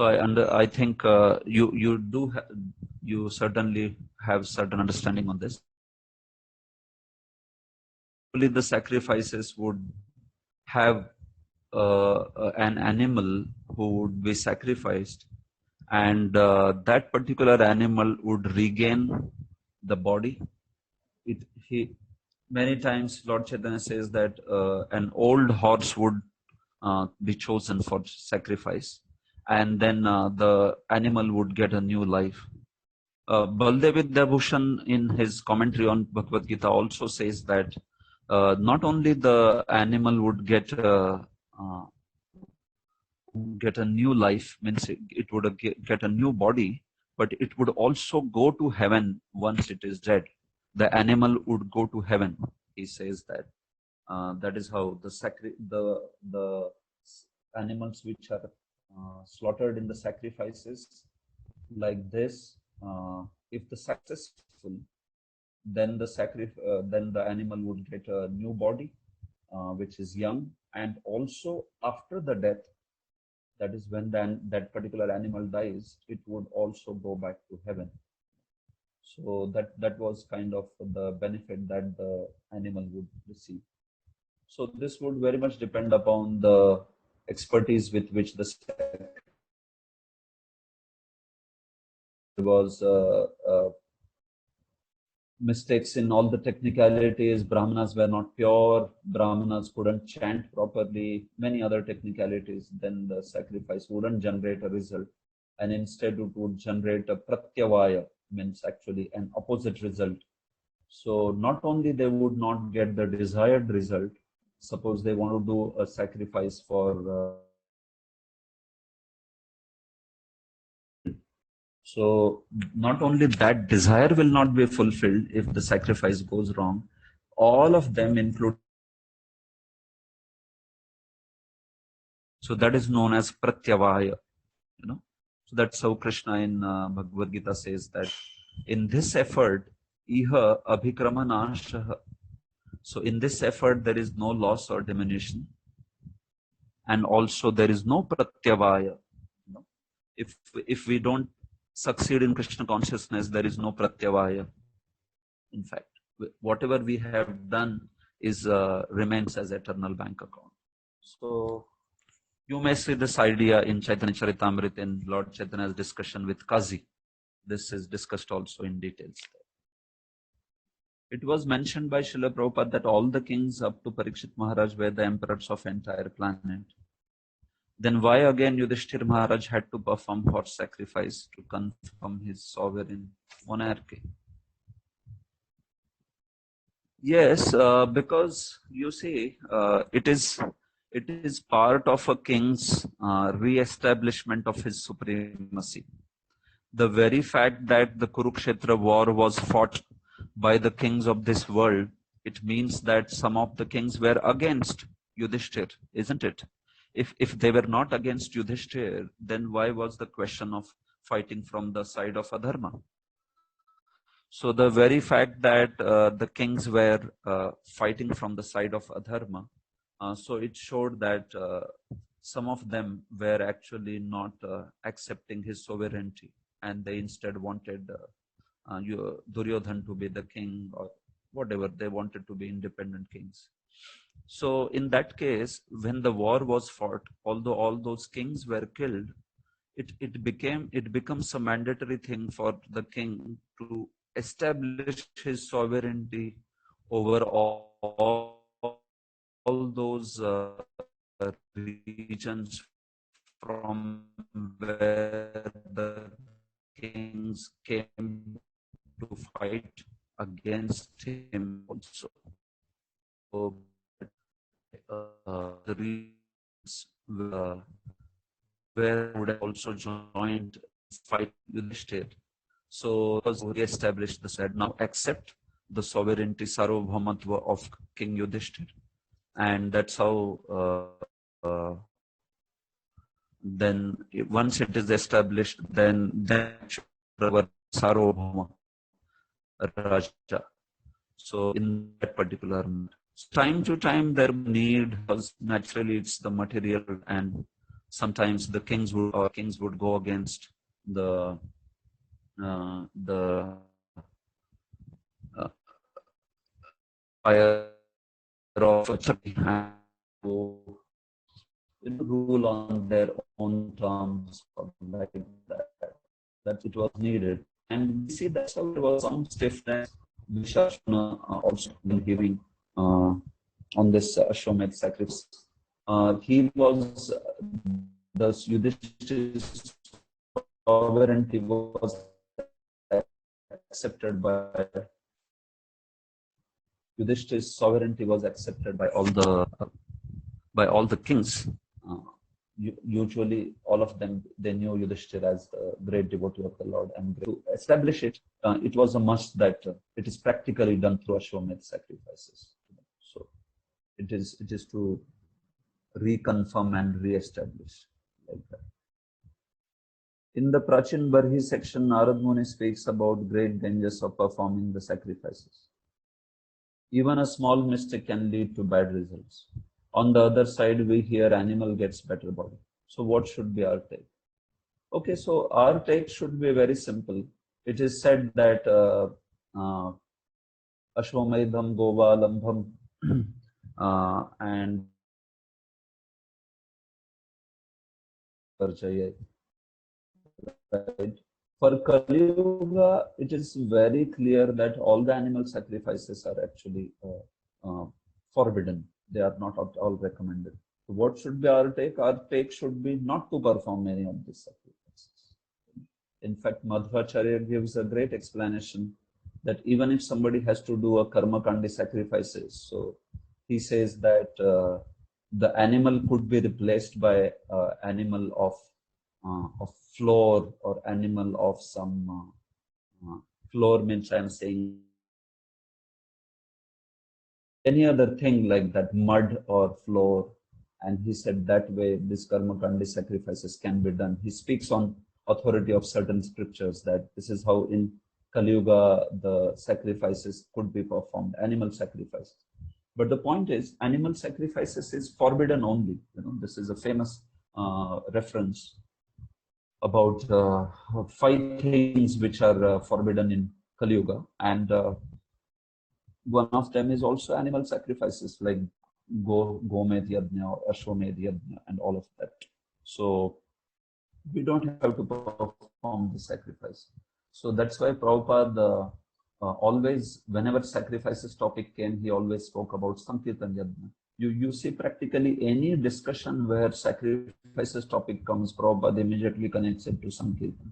I think you certainly have certain understanding on this. Only the sacrifices would have an animal who would be sacrificed, and that particular animal would regain the body. Many times Lord Chaitanya says that an old horse would be chosen for sacrifice, and then the animal would get a new life. Baldev Vidyabhushan in his commentary on Bhagavad Gita also says that not only the animal would get a new life, means it would get a new body, but it would also go to heaven once it is dead. The animal would go to heaven. He says that that is how the animals which are slaughtered in the sacrifices like this, if the successful, then the animal would get a new body which is young, and also after the death, that is when that particular animal dies, it would also go back to heaven. So that was kind of the benefit that the animal would receive. So this would very much depend upon the expertise with which the there was mistakes in all the technicalities. Brahmanas were not pure. Brahmanas couldn't chant properly. Many other technicalities. Then the sacrifice wouldn't generate a result, and instead it would generate a pratyavaya, means actually an opposite result. So not only they would not get the desired result. Suppose they want to do a sacrifice for so not only that desire will not be fulfilled if the sacrifice goes wrong, all of them include. So that is known as pratyavaya, So that's how Krishna in Bhagavad Gita says that in this effort, iha abhikramanashaha. So in this effort, there is no loss or diminution, and also there is no pratyavaya. If we don't succeed in Krishna consciousness, there is no pratyavaya. In fact, whatever we have done is remains as eternal bank account. So you may see this idea in Chaitanya Charitamrita in Lord Chaitanya's discussion with Kazi. This is discussed also in details. It was mentioned by Srila Prabhupada that all the kings up to Parikshit Maharaj were the emperors of entire planet. Then why again Yudhishthir Maharaj had to perform horse sacrifice to confirm his sovereign monarchy? Yes, because you see, it is part of a king's re-establishment of his supremacy. The very fact that the Kurukshetra war was fought by the kings of this world, it means that some of the kings were against Yudhishthir, isn't it? If they were not against Yudhishthir, then why was the question of fighting from the side of Adharma? So the very fact that the kings were fighting from the side of Adharma, so it showed that some of them were actually not accepting his sovereignty, and they instead wanted Duryodhan to be the king, or whatever, they wanted to be independent kings. So in that case, when the war was fought, although all those kings were killed, it becomes a mandatory thing for the king to establish his sovereignty over all those regions from where the kings came to fight against him also. So, the regions where would have also joined fight Yudhishthir. So because we established the said, now accept the sovereignty, Sarvabhaumatva of King Yudhishthir. And that's how then once it is established, then Sarvabhauma Raja. So in that particular time to time there need, because naturally it's the material, and sometimes the kings would go against the fire of and rule on their own terms, like that it was needed. And we see that's how there was some stiffness which Arjuna also been giving on this Ashwamedh sacrifice. He was the Yudhishthir's sovereignty was accepted by Yudhishthir's sovereignty was accepted by all the kings. Usually, all of them, they knew Yudhishthir as the great devotee of the Lord, and to establish it, it was a must that it is practically done through Ashwamedh sacrifices. So it is to reconfirm and re-establish like that. In the Prachin Barhi section, Narad Muni speaks about great dangers of performing the sacrifices. Even a small mistake can lead to bad results. On the other side, we hear animal gets better body. So what should be our take? Okay, so our take should be very simple. It is said that Ashwamedham Gova Lambham and right. For Kali Yuga, it is very clear that all the animal sacrifices are actually forbidden. They are not at all recommended. So what should be our take? Our take should be not to perform any of these sacrifices. In fact, Madhvacharya gives a great explanation that even if somebody has to do a karmakandi sacrifices, so he says that the animal could be replaced by animal of floor, or animal of some floor means I am saying any other thing like that, mud or floor. And he said that way this karmakandi sacrifices can be done. He speaks on authority of certain scriptures that this is how in Kali Yuga the sacrifices could be performed, animal sacrifices. But the point is, animal sacrifices is forbidden only. This is a famous reference about 5 things which are forbidden in Kali Yuga, and one of them is also animal sacrifices like Gomedh Yajna or Ashwamedh Yajna and all of that. So we don't have to perform the sacrifice. So that's why Prabhupada always, whenever sacrifices topic came, he always spoke about Sankirtan Yajna. You see practically any discussion where sacrifices topic comes, Prabhupada immediately connects it to Sankirtan,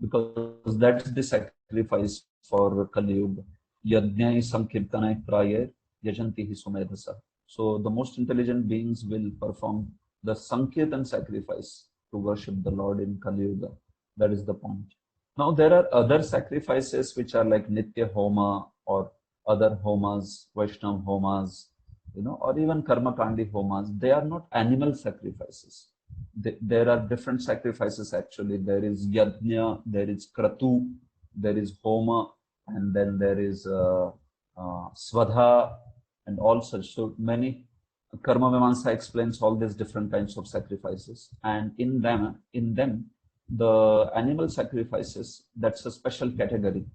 because that's the sacrifice for Kali Yuga. Yajnai Sankirtanai Prayer Yajanti hi Sumedhasa. So the most intelligent beings will perform the Sankirtan sacrifice to worship the Lord in Kali Yuga. That is the point. Now there are other sacrifices which are like Nitya Homa or other homas, Vaishnav homas, or even Karma Kandi homas. They are not animal sacrifices. There are different sacrifices actually. There is Yajna, there is Kratu, there is Homa, and then there is Svadha and all such. So many Karma Mimamsa explains all these different kinds of sacrifices, and in them, the animal sacrifices, that's a special category.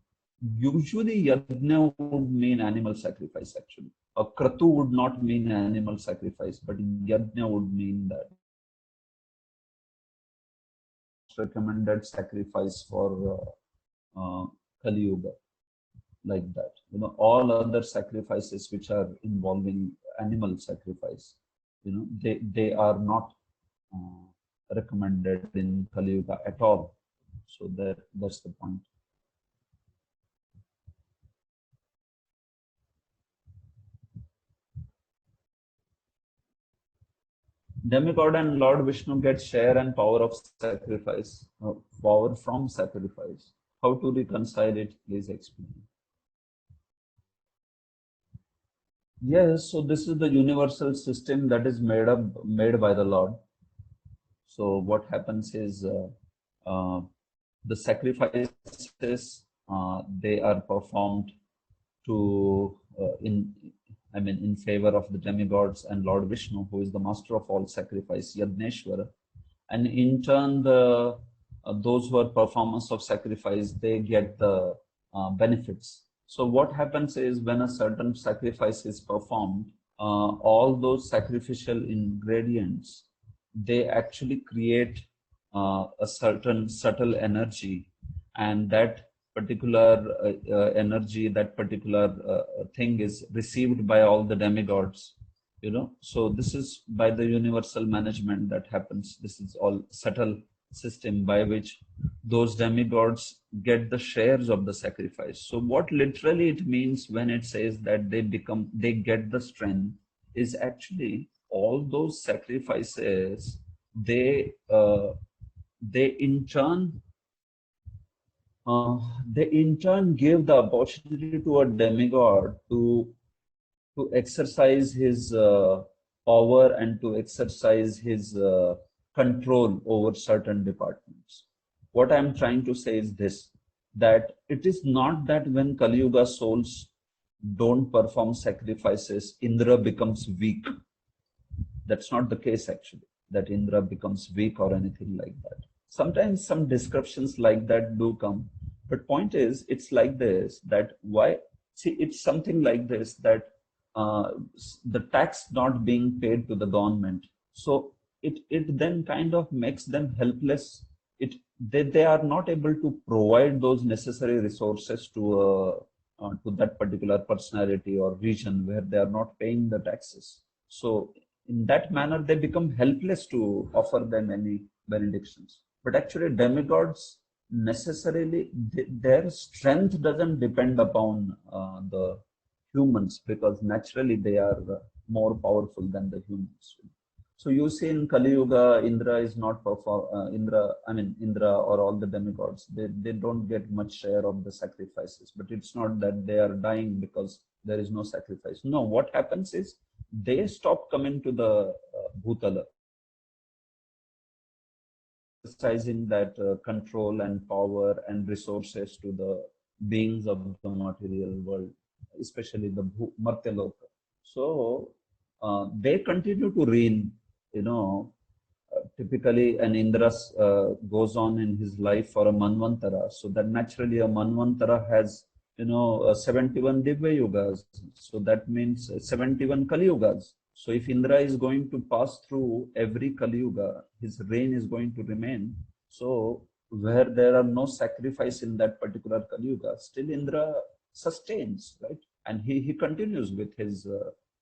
Usually, Yajna would mean animal sacrifice actually. A Kratu would not mean animal sacrifice, but Yajna would mean that. Recommended sacrifice for Kali Yuga, like that. All other sacrifices which are involving animal sacrifice, they are not recommended in Kali Yuga at all. So that's the point. Demigod and Lord Vishnu get share and power of sacrifice, power from sacrifice. How to reconcile it? Please explain. Yes, so this is the universal system that is made by the Lord. So what happens is the sacrifices they are performed to in favor of the demigods and Lord Vishnu, who is the master of all sacrifice, Yadneshwara. And in turn, those who are performers of sacrifice, they get the benefits. So what happens is when a certain sacrifice is performed, all those sacrificial ingredients, they actually create a certain subtle energy, and that particular energy, that particular thing is received by all the demigods. So this is by the universal management that happens. This is all subtle system by which those demigods get the shares of the sacrifice. So what literally it means when it says that they get the strength is actually all those sacrifices, they in turn give the opportunity to a demigod to exercise his power and to exercise his control over certain departments. What I'm trying to say is this, that it is not that when Kali Yuga souls don't perform sacrifices, Indra becomes weak. That's not the case actually, that Indra becomes weak or anything like that. Sometimes some descriptions like that do come, but point is, it's like this, that it's something like this, that the tax not being paid to the government, so it then kind of makes them helpless. They are not able to provide those necessary resources to that particular personality or region where they are not paying the taxes. So in that manner, they become helpless to offer them any benedictions. But actually, demigods necessarily, their strength doesn't depend upon the humans, because naturally they are more powerful than the humans. So you see in Kali Yuga, Indra is not Indra or all the demigods, they don't get much share of the sacrifices. But it's not that they are dying because there is no sacrifice. No, what happens is they stop coming to the Bhutala, exercising that control and power and resources to the beings of the material world, especially the Martyaloka. So they continue to reign. Typically an Indra goes on in his life for a Manvantara, so that naturally a Manvantara has 71 Divya Yugas, so that means 71 Kali Yugas. So if Indra is going to pass through every Kali Yuga, his reign is going to remain. So where there are no sacrifice in that particular Kali Yuga, still Indra sustains, right? And he continues with his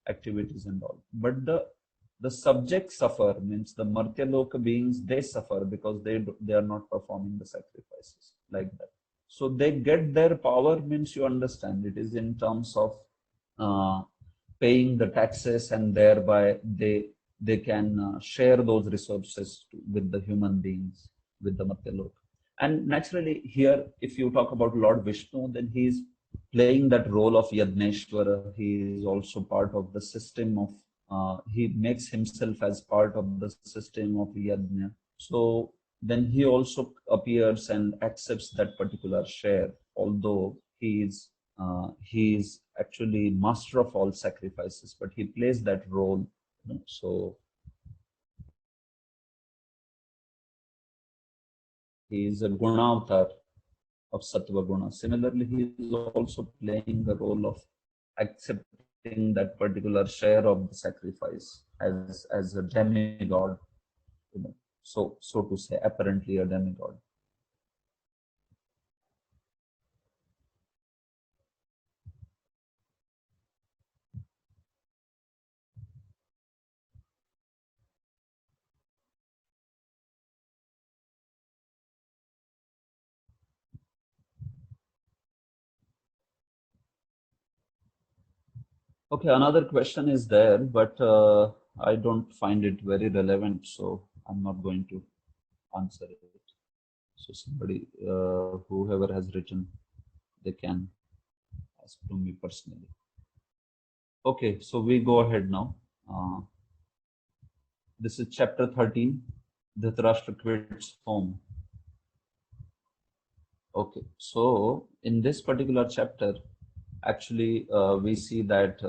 activities and all. But the subjects suffer, means the Martyaloka beings, they suffer because they are not performing the sacrifices, like that. So they get their power means, you understand, it is in terms of paying the taxes, and thereby they can share those resources with the human beings, with the Matyalok. And naturally here, if you talk about Lord Vishnu, then he is playing that role of Yadneshwara. He is also part of the system of, he makes himself as part of the system of Yadnya. So then he also appears and accepts that particular share, although he is actually master of all sacrifices, but he plays that role. So he is a Gunavatar of Sattva Guna. Similarly, he is also playing the role of accepting that particular share of the sacrifice as a demigod, so to say, apparently a demigod. Okay, another question is there, but I don't find it very relevant, so I'm not going to answer it. So somebody, whoever has written, they can ask to me personally. Okay, so we go ahead now. This is chapter 13, Dhritarashtra quits home. Okay, so in this particular chapter, actually, we see that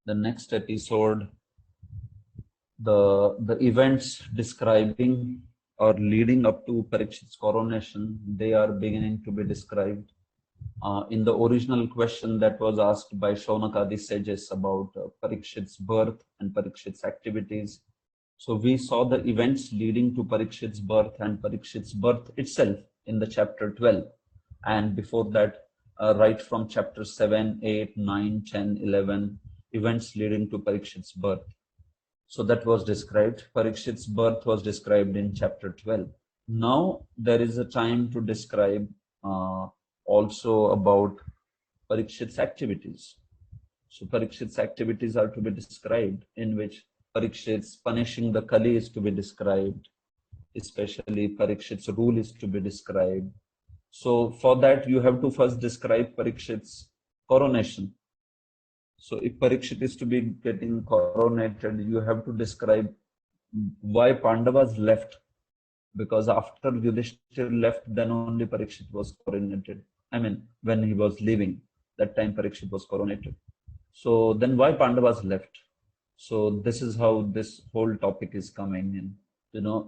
the next episode, the events describing or leading up to Parikshit's coronation, they are beginning to be described. In the original question that was asked by Shaunakadi sages about Parikshit's birth and Parikshit's activities, so we saw the events leading to Parikshit's birth and Parikshit's birth itself in the chapter 12. And before that, right from chapter 7, 8, 9, 10, 11, events leading to Parikshit's birth. So that was described. Parikshit's birth was described in chapter 12. Now there is a time to describe also about Parikshit's activities. So Parikshit's activities are to be described, in which Parikshit's punishing the Kali is to be described, especially Parikshit's rule is to be described. So for that, you have to first describe Parikshit's coronation. So if Parikshit is to be getting coronated, you have to describe why Pandavas left, because after Yudhishthir left, then only Parikshit was coronated. I mean, when he was leaving, that time Parikshit was coronated. So then why Pandavas left? So this is how this whole topic is coming in.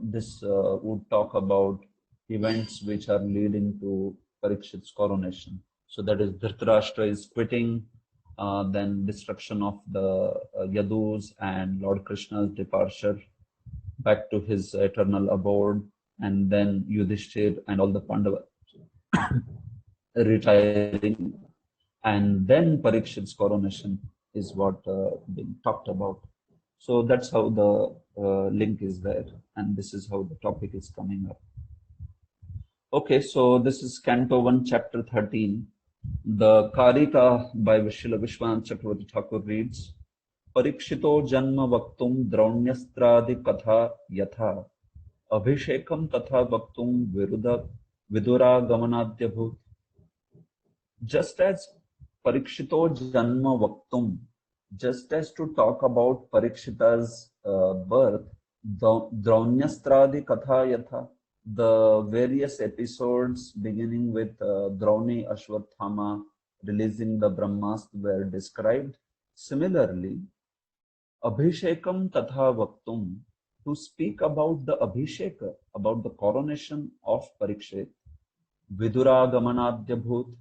This would talk about events which are leading to Parikshit's coronation. So that is Dhritarashtra is quitting, then destruction of the Yadus and Lord Krishna's departure back to his eternal abode, and then Yudhishthir and all the Pandavas retiring, and then Parikshit's coronation is what being talked about. So that's how the link is there, and this is how the topic is coming up. Okay, so this is Canto 1, chapter 13. The Karika by Vishila Vishwanath Chakravarti Thakur reads, Parikshito janma vaktum draunyastradi katha yatha abhishekam tatha vaktum vidura gamanadya bhut. Just as Parikshito janma vaktum, just as to talk about Parikshita's birth, draunyastradi katha yatha, the various episodes beginning with Drauni Ashwathama releasing the Brahmastra were described. Similarly, Abhishekam Tatha Vaktum, to speak about the Abhisheka, about the coronation of Parikshit, Vidura Gamanadya Bhut,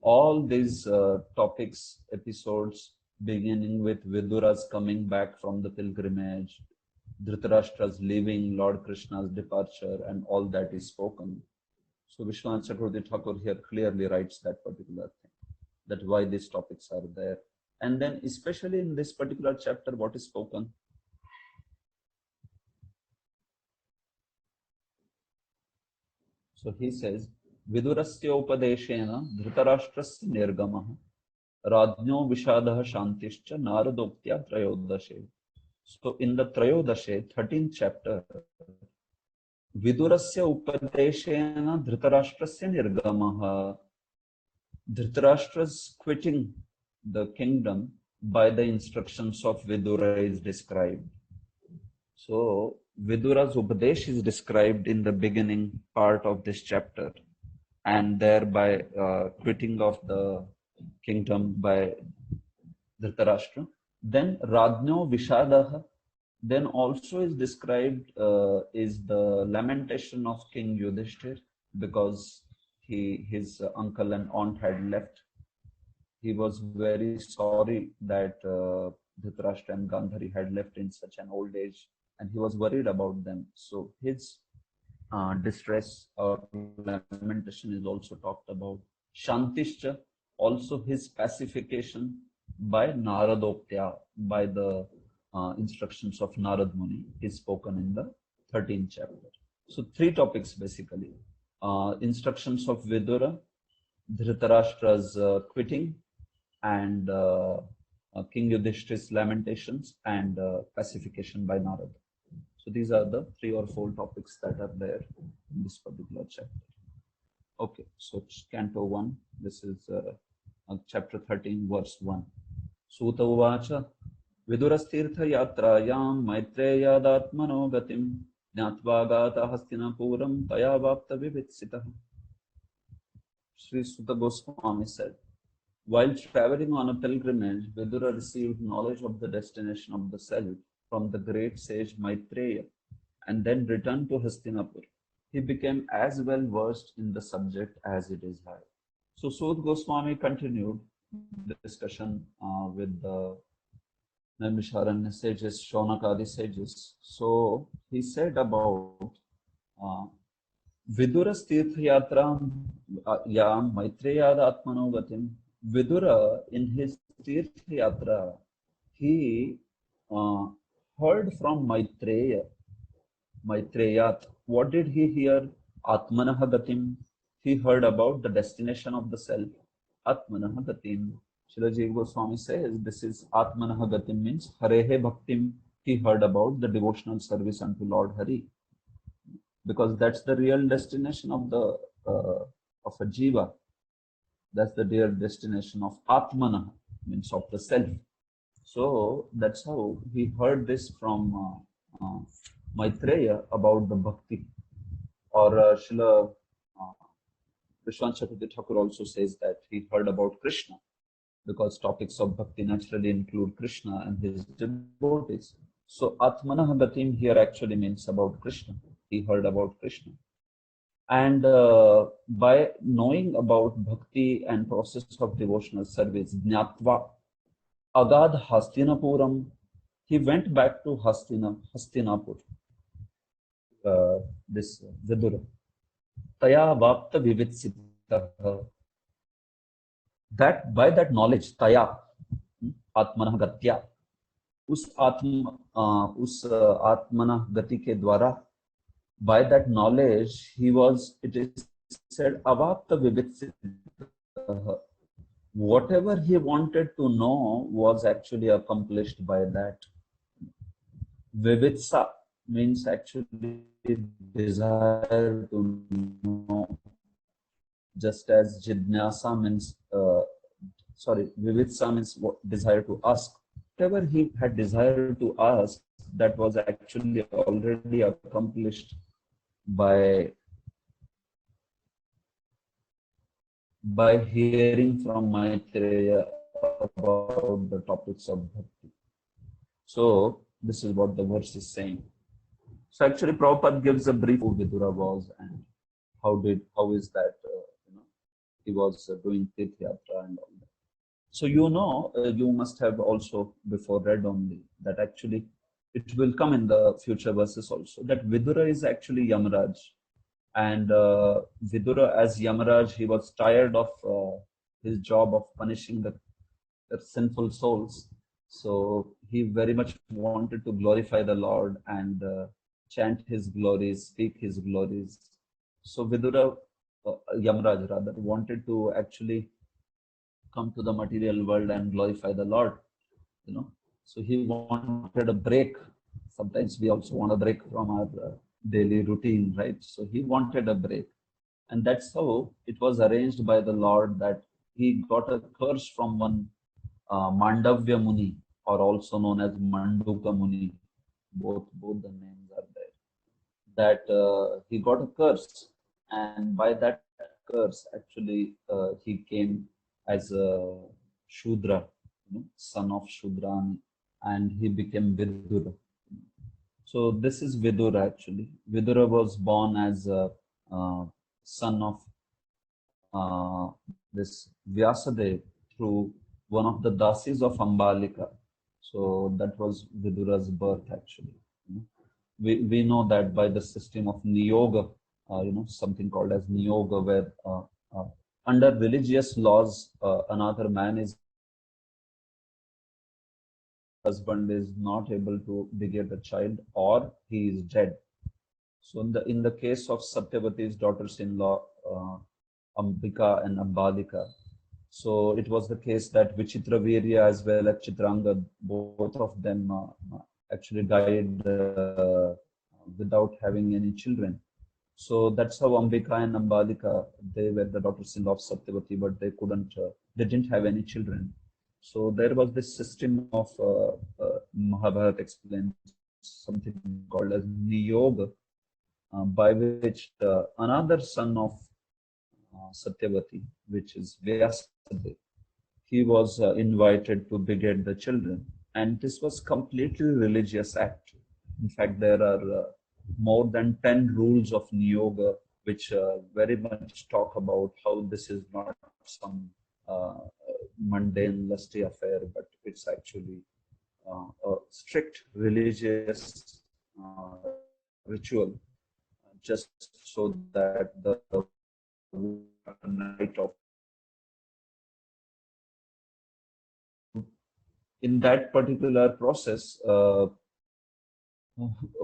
all these topics, episodes beginning with Vidura's coming back from the pilgrimage, Dhritarashtra's leaving, Lord Krishna's departure, and all that is spoken. So Vishwanath Chakravarti Thakur here clearly writes that particular thing, that why these topics are there. And then especially in this particular chapter, what is spoken? So he says, Vidurasya upadeshena dhritarashtrasya nirgamah Radnyo Vishadaha Shantischa Naradoktya Trayodashe. So in the Trayodashe, 13th chapter, Vidurasya Upadeshena Dhritarashtrasya Nirgamaha. Dhritarashtra's quitting the kingdom by the instructions of Vidura is described. So Vidura's Upadesh is described in the beginning part of this chapter, and thereby quitting of the kingdom by Dhritarashtra. Then Radnyo Vishadaha, then also is described is the lamentation of King Yudhishthir, because his uncle and aunt had left. He was very sorry that Dhritarashtra and Gandhari had left in such an old age, and he was worried about them. So his distress or lamentation is also talked about. Shantishcha, also his pacification by Naradoktya, by the instructions of Narad Muni, is spoken in the 13th chapter. So three topics basically: instructions of Vidura, Dhritarashtra's quitting, and King Yudhishthir's lamentations, and pacification by Narad. So these are the 3 or 4 topics that are there in this particular chapter. Okay, so Canto 1, this is chapter 13, verse 1. Suta uvacha vidurastirtha yatrayam maitreyadatmano gatim jnatva gata hastinapuram taya vapta vivitsitah. Sri Suta Goswami said, while traveling on a pilgrimage, Vidura received knowledge of the destination of the self from the great sage Maitreya, and then returned to Hastinapur. He became as well versed in the subject as it is high. So Suta Goswami continued the discussion with the Naimisharanya sages, Shaunakadi sages. So he said about Vidura's Tirtha Yatra Yam Maitreyada Atmanogatim. Vidura, in his Tirtha Yatra, he heard from Maitreyat. What did he hear? Atmanaha Gatim. He heard about the destination of the self. Atmanaha Gatim. Srila Jiva Goswami says this is Atmanaha Gatim, means Harehe Bhaktim. He heard about the devotional service unto Lord Hari, because that's the real destination of the of a jiva. That's the real destination of Atmanaha, means of the self. So that's how he heard this from Maitreya about the bhakti. Or Srila Vishwanath Chaturvedi Thakur also says that he heard about Krishna, because topics of bhakti naturally include Krishna and his devotees. So Atmanaha Gatim here actually means about Krishna. He heard about Krishna. And by knowing about bhakti and process of devotional service, Jnatva Agad Hastinapuram, he went back to Hastinapur, this Vidura. Taya Vapta Vivitsita. That by that knowledge, Taya, Atmanah Gatya, उस आत्मना गति के द्वारा, by that knowledge he was, it is said, avapta vivitsita. Whatever he wanted to know was actually accomplished by that. Vivitsa means actually desire to know, just as jidnyasa means vivitsa means desire to ask. Whatever he had desired to ask, that was actually already accomplished by hearing from Maitreya about the topics of bhakti. So this is what the verse is saying. So actually Prabhupada gives a brief who Vidura was and how is that he was doing Tirth Yatra and all that. So you must have also before read only that actually it will come in the future verses also, that Vidura is actually Yamaraj. And Vidura as Yamaraj, he was tired of his job of punishing the sinful souls. So he very much wanted to glorify the Lord and chant his glories, speak his glories. So Vidura Yamraj rather, wanted to actually come to the material world and glorify the Lord, you know. So he wanted a break. Sometimes we also want a break from our daily routine, right? So he wanted a break. And that's how it was arranged by the Lord that he got a curse from one Mandavya Muni, or also known as Manduka Muni. Both the names are there. That he got a curse, and by that curse, actually, he came as a Shudra, son of Shudrani, and he became Vidura. So this is Vidura actually. Vidura was born as a son of this Vyasadev through one of the dasis of Ambalika. So that was Vidura's birth actually. We know that by the system of Niyoga, something called as Niyoga, where under religious laws, another man is husband is not able to beget a child, or he is dead. So in the case of Satyavati's daughters-in-law, Ambika and Ambalika, so it was the case that Vichitravirya as well as Chitrangad, both of them actually died without having any children. So that's how Ambika and Ambalika, they were the daughters-in-law of Satyavati, but they didn't have any children. So there was this system of Mahabharata explains something called as Niyoga, by which another son of Satyavati, which is Vyasadeva, he was invited to beget the children, and this was completely religious act. In fact, there are more than 10 rules of Niyoga, which very much talk about how this is not some mundane, lusty affair, but it's actually a strict religious ritual, just so that the night of in that particular process,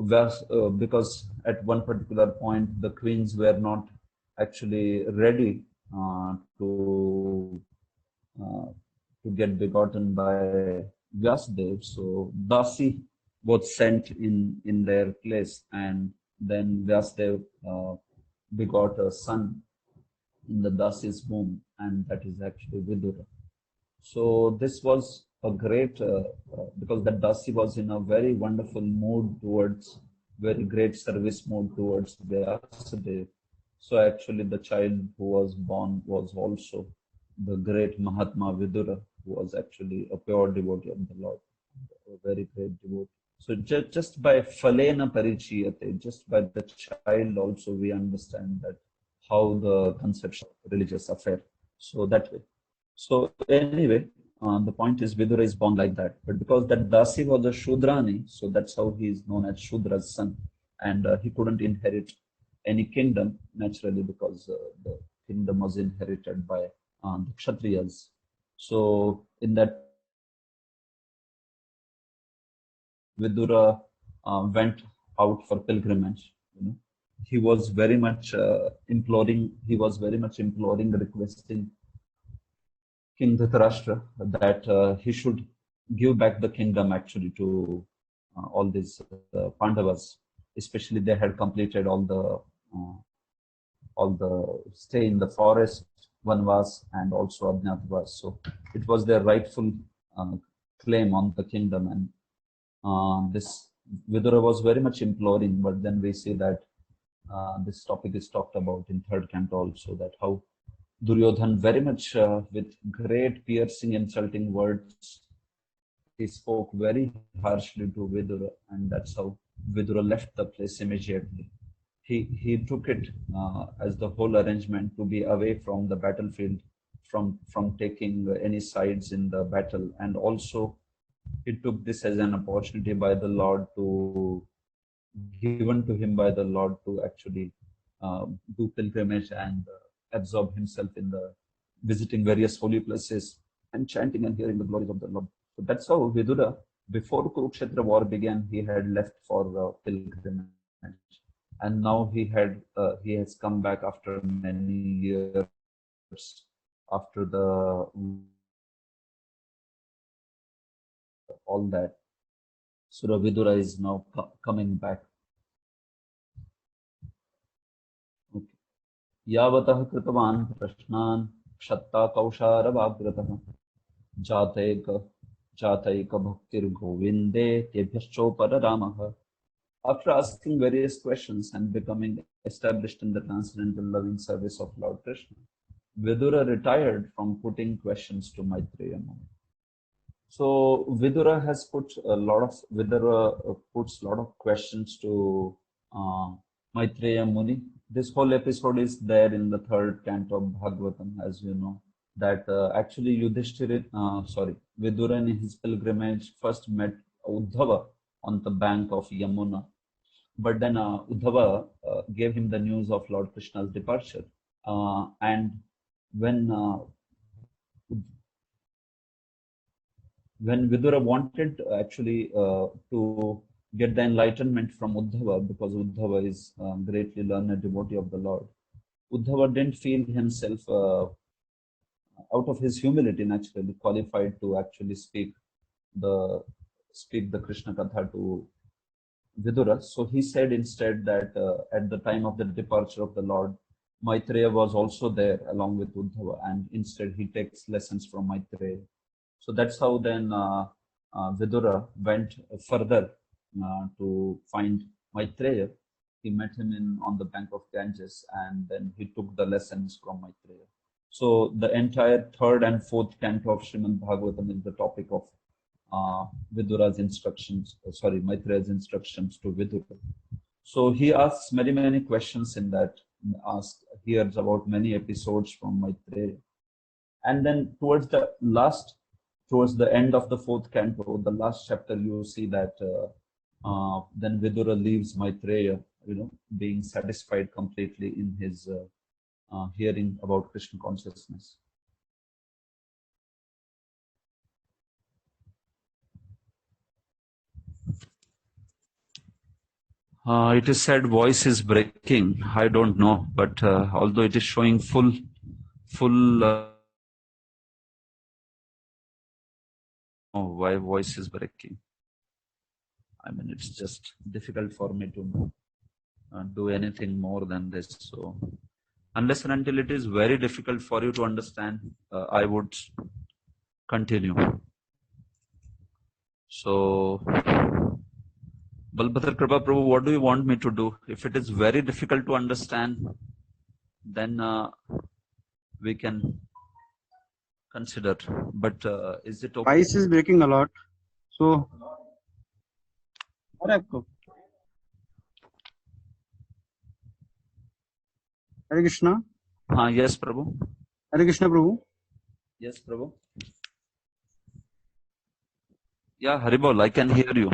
because at one particular point the queens were not actually ready to get begotten by Vyasadev. So Dasi was sent in their place, and then Vyasadev begot a son in the Dasi's womb, and that is actually Vidura. So this was a great, because that Dasi was in a very wonderful mood towards, very great service mood towards Vyasadev. So actually the child who was born was also the great Mahatma Vidura, who was actually a pure devotee of the Lord, a very great devotee. So just by Falena Parichiyate, just by the child also we understand that how the conception of religious affair. So that way. So anyway, the point is Vidura is born like that. But because that Dasi was a Shudrani, so that's how he is known as Shudra's son. And he couldn't inherit any kingdom naturally, because the kingdom was inherited by the Kshatriyas. So in that, Vidura went out for pilgrimage. He was very much imploring, requesting King Dhritarashtra that he should give back the kingdom actually to all these Pandavas. Especially they had completed all the stay in the forest, Vanvas, and also Ajnatavas. So it was their rightful claim on the kingdom, and this Vidura was very much imploring. But then we see that this topic is talked about in third canto also, that how Duryodhan very much with great piercing, insulting words, he spoke very harshly to Vidura, and that's how Vidura left the place immediately. He took it as the whole arrangement to be away from the battlefield, from taking any sides in the battle, and also he took this as an opportunity by the Lord given to him by the Lord to actually do pilgrimage and absorb himself in the visiting various holy places and chanting and hearing the glories of the Lord. So that's how Vidura, before Kurukshetra war began, he had left for pilgrimage. and now he has come back after many years after the all that. So Vidura is now coming back. Okay. Yavatah kritavan prashnan kshatta kausharavagrataha jataika bhaktir govinde tebhyaschopada ramaha. After asking various questions and becoming established in the transcendental loving service of Lord Krishna, Vidura retired from putting questions to Maitreya Muni. So Vidura has put Vidura puts a lot of questions to Maitreya Muni. This whole episode is there in the third canto of Bhagavatam, as you know, that actually Vidura in his pilgrimage first met Uddhava on the bank of Yamuna. But then Uddhava gave him the news of Lord Krishna's departure. And when Vidura wanted actually to get the enlightenment from Uddhava, because Uddhava is greatly learned devotee of the Lord, Uddhava didn't feel himself out of his humility naturally qualified to actually speak the Krishna Katha to Vidura. So he said instead that at the time of the departure of the Lord, Maitreya was also there along with Uddhava, and instead he takes lessons from Maitreya. So that's how then Vidura went further to find Maitreya. He met him on the bank of Ganges, and then he took the lessons from Maitreya. So the entire third and fourth canto of Srimad Bhagavatam is the topic of Vidura's instructions, Maitreya's instructions to Vidura. So he asks many questions in that, hears about many episodes from Maitreya. And then towards the end of the fourth canto, the last chapter, you see that then Vidura leaves Maitreya, being satisfied completely in his hearing about Krishna consciousness. It is said voice is breaking. I don't know, but although it is showing full why voice is breaking. I mean, it's just difficult for me to do anything more than this. So unless and until it is very difficult for you to understand, I would continue. So Balbhadra Kripa Prabhu, what do you want me to do? If it is very difficult to understand, then we can consider. But is it okay? Voice is breaking a lot. So, Hare Krishna. Yes, Prabhu. Hare Krishna, Prabhu. Yes, Prabhu. Yeah, Haribol, I can hear you.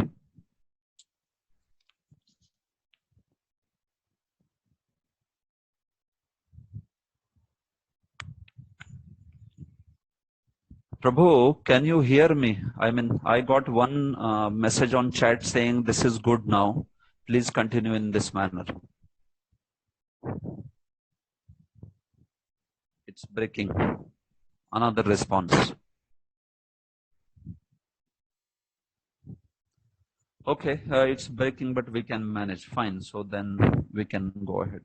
Prabhu, can you hear me? I mean, I got one message on chat saying this is good now. Please continue in this manner. It's breaking. Another response. Okay, it's breaking, but we can manage. Fine. So then we can go ahead.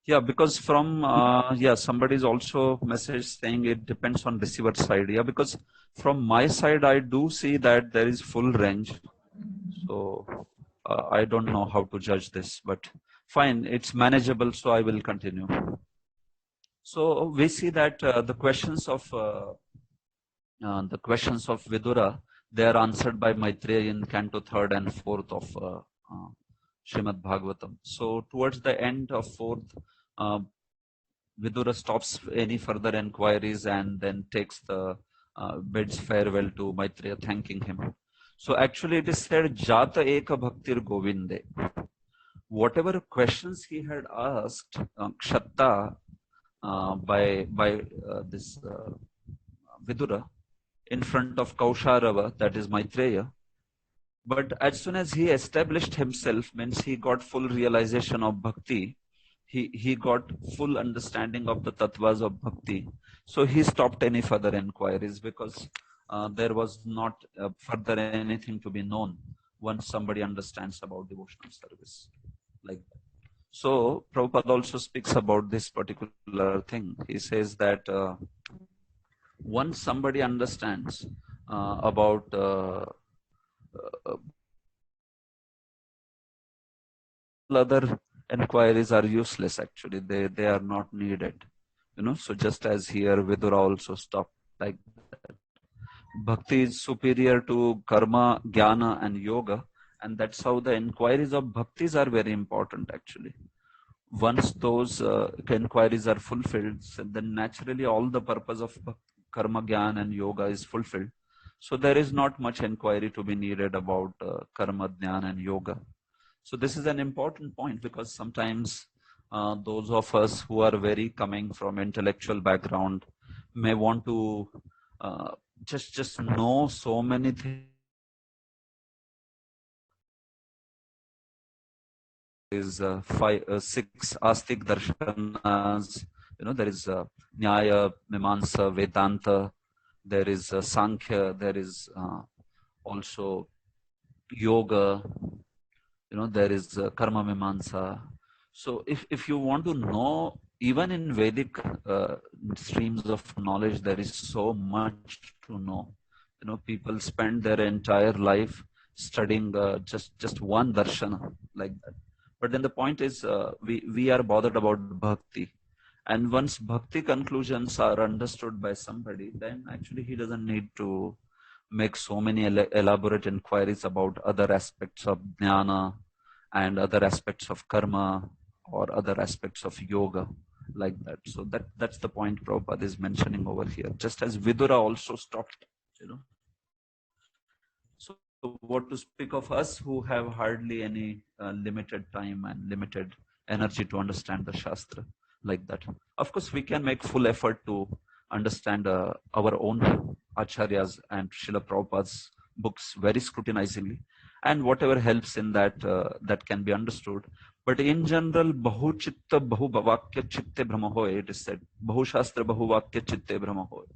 Yeah, because from somebody is also message saying it depends on receiver side. Yeah, because from my side I do see that there is full range. So I don't know how to judge this, but fine, it's manageable. So I will continue. So we see that the questions of Vidura, they are answered by Maitreya in Canto 3rd and 4th of Srimad Bhagavatam. So towards the end of 4th, Vidura stops any further inquiries and then takes the bids farewell to Maitreya, thanking him. So actually it is said, Jata Eka Bhaktir Govinde. whatever questions he had asked Kshatta by this Vidura in front of Kausharava, that is Maitreya. But as soon as he established himself, means he got full realization of bhakti, he got full understanding of the tattvas of bhakti. So he stopped any further inquiries because there was not further anything to be known once somebody understands about devotional service. Like that. So Prabhupada also speaks about this particular thing. He says that once somebody understands about other inquiries are useless, actually. They are not needed. So just as here Vidura also stopped like that. Bhakti is superior to karma, jnana and yoga, and that's how the inquiries of bhaktis are very important, actually. Once those inquiries are fulfilled, so then naturally all the purpose of karma, jnana and yoga is fulfilled. So there is not much inquiry to be needed about karma, jnana and yoga. So this is an important point because sometimes those of us who are very coming from intellectual background may want to just know so many things. Is six astik darshanas. There is Nyaya, Mimamsa, Vedanta. There is Sankhya. There is also yoga. There is karma mimamsa. So if you want to know, even in Vedic streams of knowledge, there is so much to know. People spend their entire life studying just one darshana like that. But then the point is, we are bothered about bhakti. And once bhakti conclusions are understood by somebody, then actually he doesn't need to make so many elaborate inquiries about other aspects of jnana and other aspects of karma or other aspects of yoga like that. So that's the point Prabhupada is mentioning over here. Just as Vidura also stopped, So what to speak of us who have hardly any limited time and limited energy to understand the Shastra like that. Of course, we can make full effort to understand our own Acharyas and Srila Prabhupada's books very scrutinizingly, and whatever helps in that, that can be understood. But in general, Bahu Chitta Bahu Vakya Chitte Brahmahoy, it is said. Bahu Shastra Bahu Vakya Chitte Brahmahoy.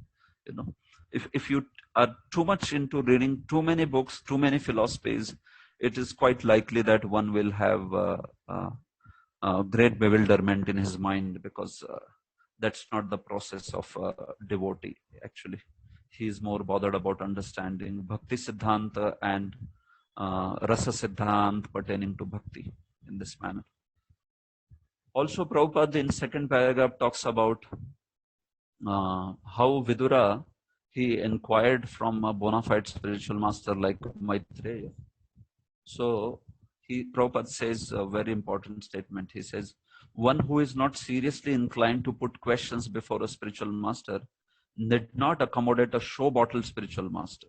If you are too much into reading too many books, too many philosophies, it is quite likely that one will have great bewilderment in his mind, because that's not the process of a devotee, actually. He is more bothered about understanding Bhakti Siddhanta and Rasa Siddhanta pertaining to Bhakti in this manner. Also, Prabhupada in second paragraph talks about how Vidura, he inquired from a bona fide spiritual master like Maitreya. So Prabhupada says a very important statement. He says, one who is not seriously inclined to put questions before a spiritual master need not accommodate a show bottle spiritual master.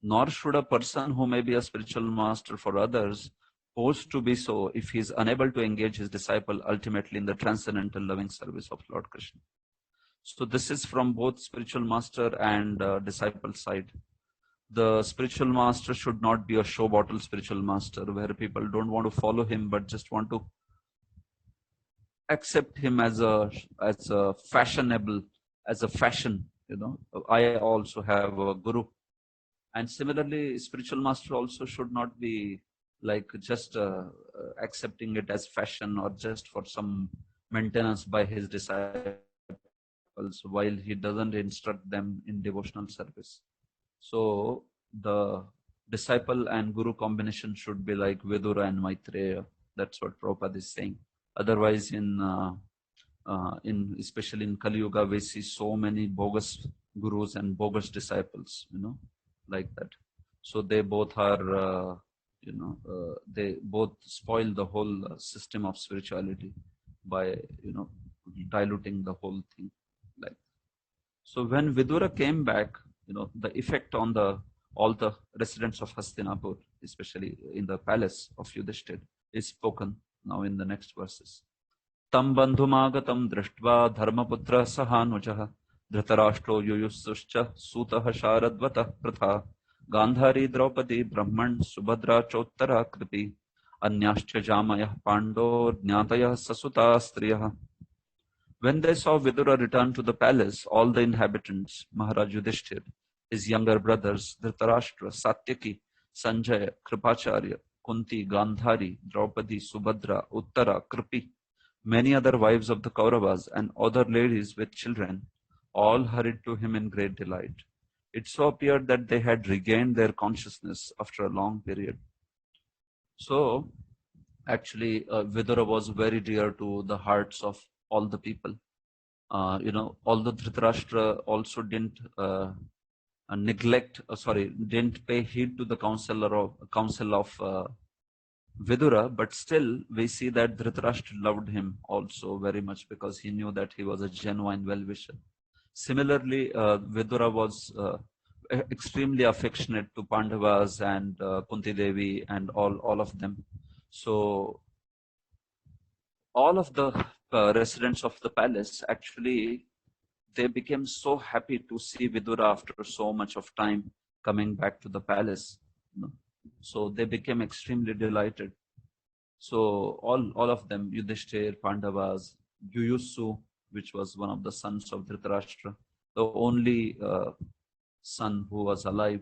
Nor should a person who may be a spiritual master for others pose to be so if he is unable to engage his disciple ultimately in the transcendental loving service of Lord Krishna. So this is from both spiritual master and disciple side. The spiritual master should not be a show bottle spiritual master where people don't want to follow him but just want to accept him as a fashionable, as a fashion. I also have a guru. And similarly, spiritual master also should not be like just accepting it as fashion or just for some maintenance by his disciples while he doesn't instruct them in devotional service. So the disciple and guru combination should be like Vidura and Maitreya. That's what Prabhupada is saying. Otherwise, especially in Kali Yuga, we see so many bogus gurus and bogus disciples, like that. So they both are, they both spoil the whole system of spirituality by, diluting the whole thing. Like, so when Vidura came back, the effect on all the residents of Hastinapur, especially in the palace of Yudhishthira, is spoken now in the next verses. Tam bandhumagatam drashtva dharmaputra sahanujah dhritarashtra yuyussuscha sutah sharadvatah pratha Gandhari Draupadi Brahman Subhadra Chottara Kripi Anyascha Jamayah Pando Jnatayah Sasuta Striyah. When they saw Vidura return to the palace, all the inhabitants, Maharaj Yudhishthir, his younger brothers, Dhritarashtra, Satyaki, Sanjaya, Kripacharya, Kunti, Gandhari, Draupadi, Subhadra, Uttara, Kripi, many other wives of the Kauravas and other ladies with children, all hurried to him in great delight. It so appeared that they had regained their consciousness after a long period. So, actually, Vidura was very dear to the hearts of all the people. Although Dhritarashtra also didn't didn't pay heed to the counsel of Vidura, but still we see that Dhritarashtra loved him also very much because he knew that he was a genuine well-wisher. Similarly, Vidura was extremely affectionate to Pandavas and Kunti Devi and all of them. So all of the residents of the palace, actually, they became so happy to see Vidura after so much of time coming back to the palace. So they became extremely delighted. So all of them, Yudhishthir, Pandavas, Yuyusu, which was one of the sons of Dhritarashtra, the only son who was alive.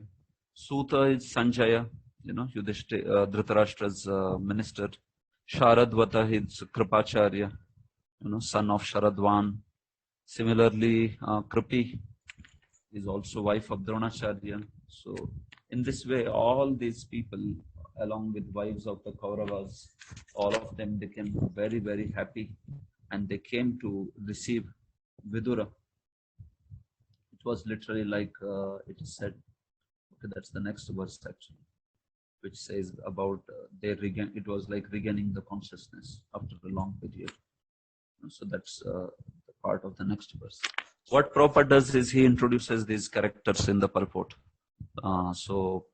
Suta is Sanjaya, Dhritarashtra's minister. Sharadvata is Kripacharya, son of Sharadvan. Similarly, Kripi is also wife of Dronacharya. So in this way, all these people, along with wives of the Kauravas, all of them became very, very happy, and they came to receive Vidura. It was literally like it is said. Okay, that's the next verse actually, which says about it was like regaining the consciousness after a long period. So that's the part of the next verse. What Prabhupada does is he introduces these characters in the purport. So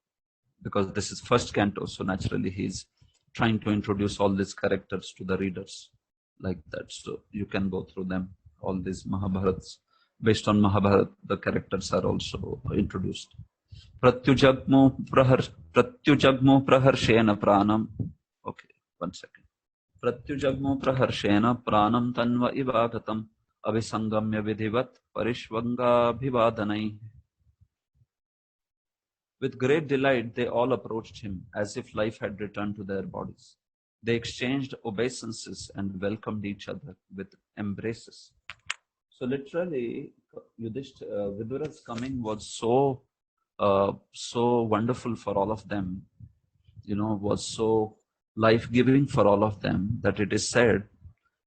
because this is first canto, so naturally he's trying to introduce all these characters to the readers like that. So you can go through them, all these Mahabharats. Based on Mahabharat, the characters are also introduced. Pratyujagmo praharshena pranam. Okay, 1 second. Pratyujagmo praharshena pranam tanva ivagatam avisangamya vidhivat parishvanga bhivadanai. With great delight, they all approached him as if life had returned to their bodies. They exchanged obeisances and welcomed each other with embraces. So literally, Vidura's coming was so wonderful for all of them, was so life-giving for all of them that it is said,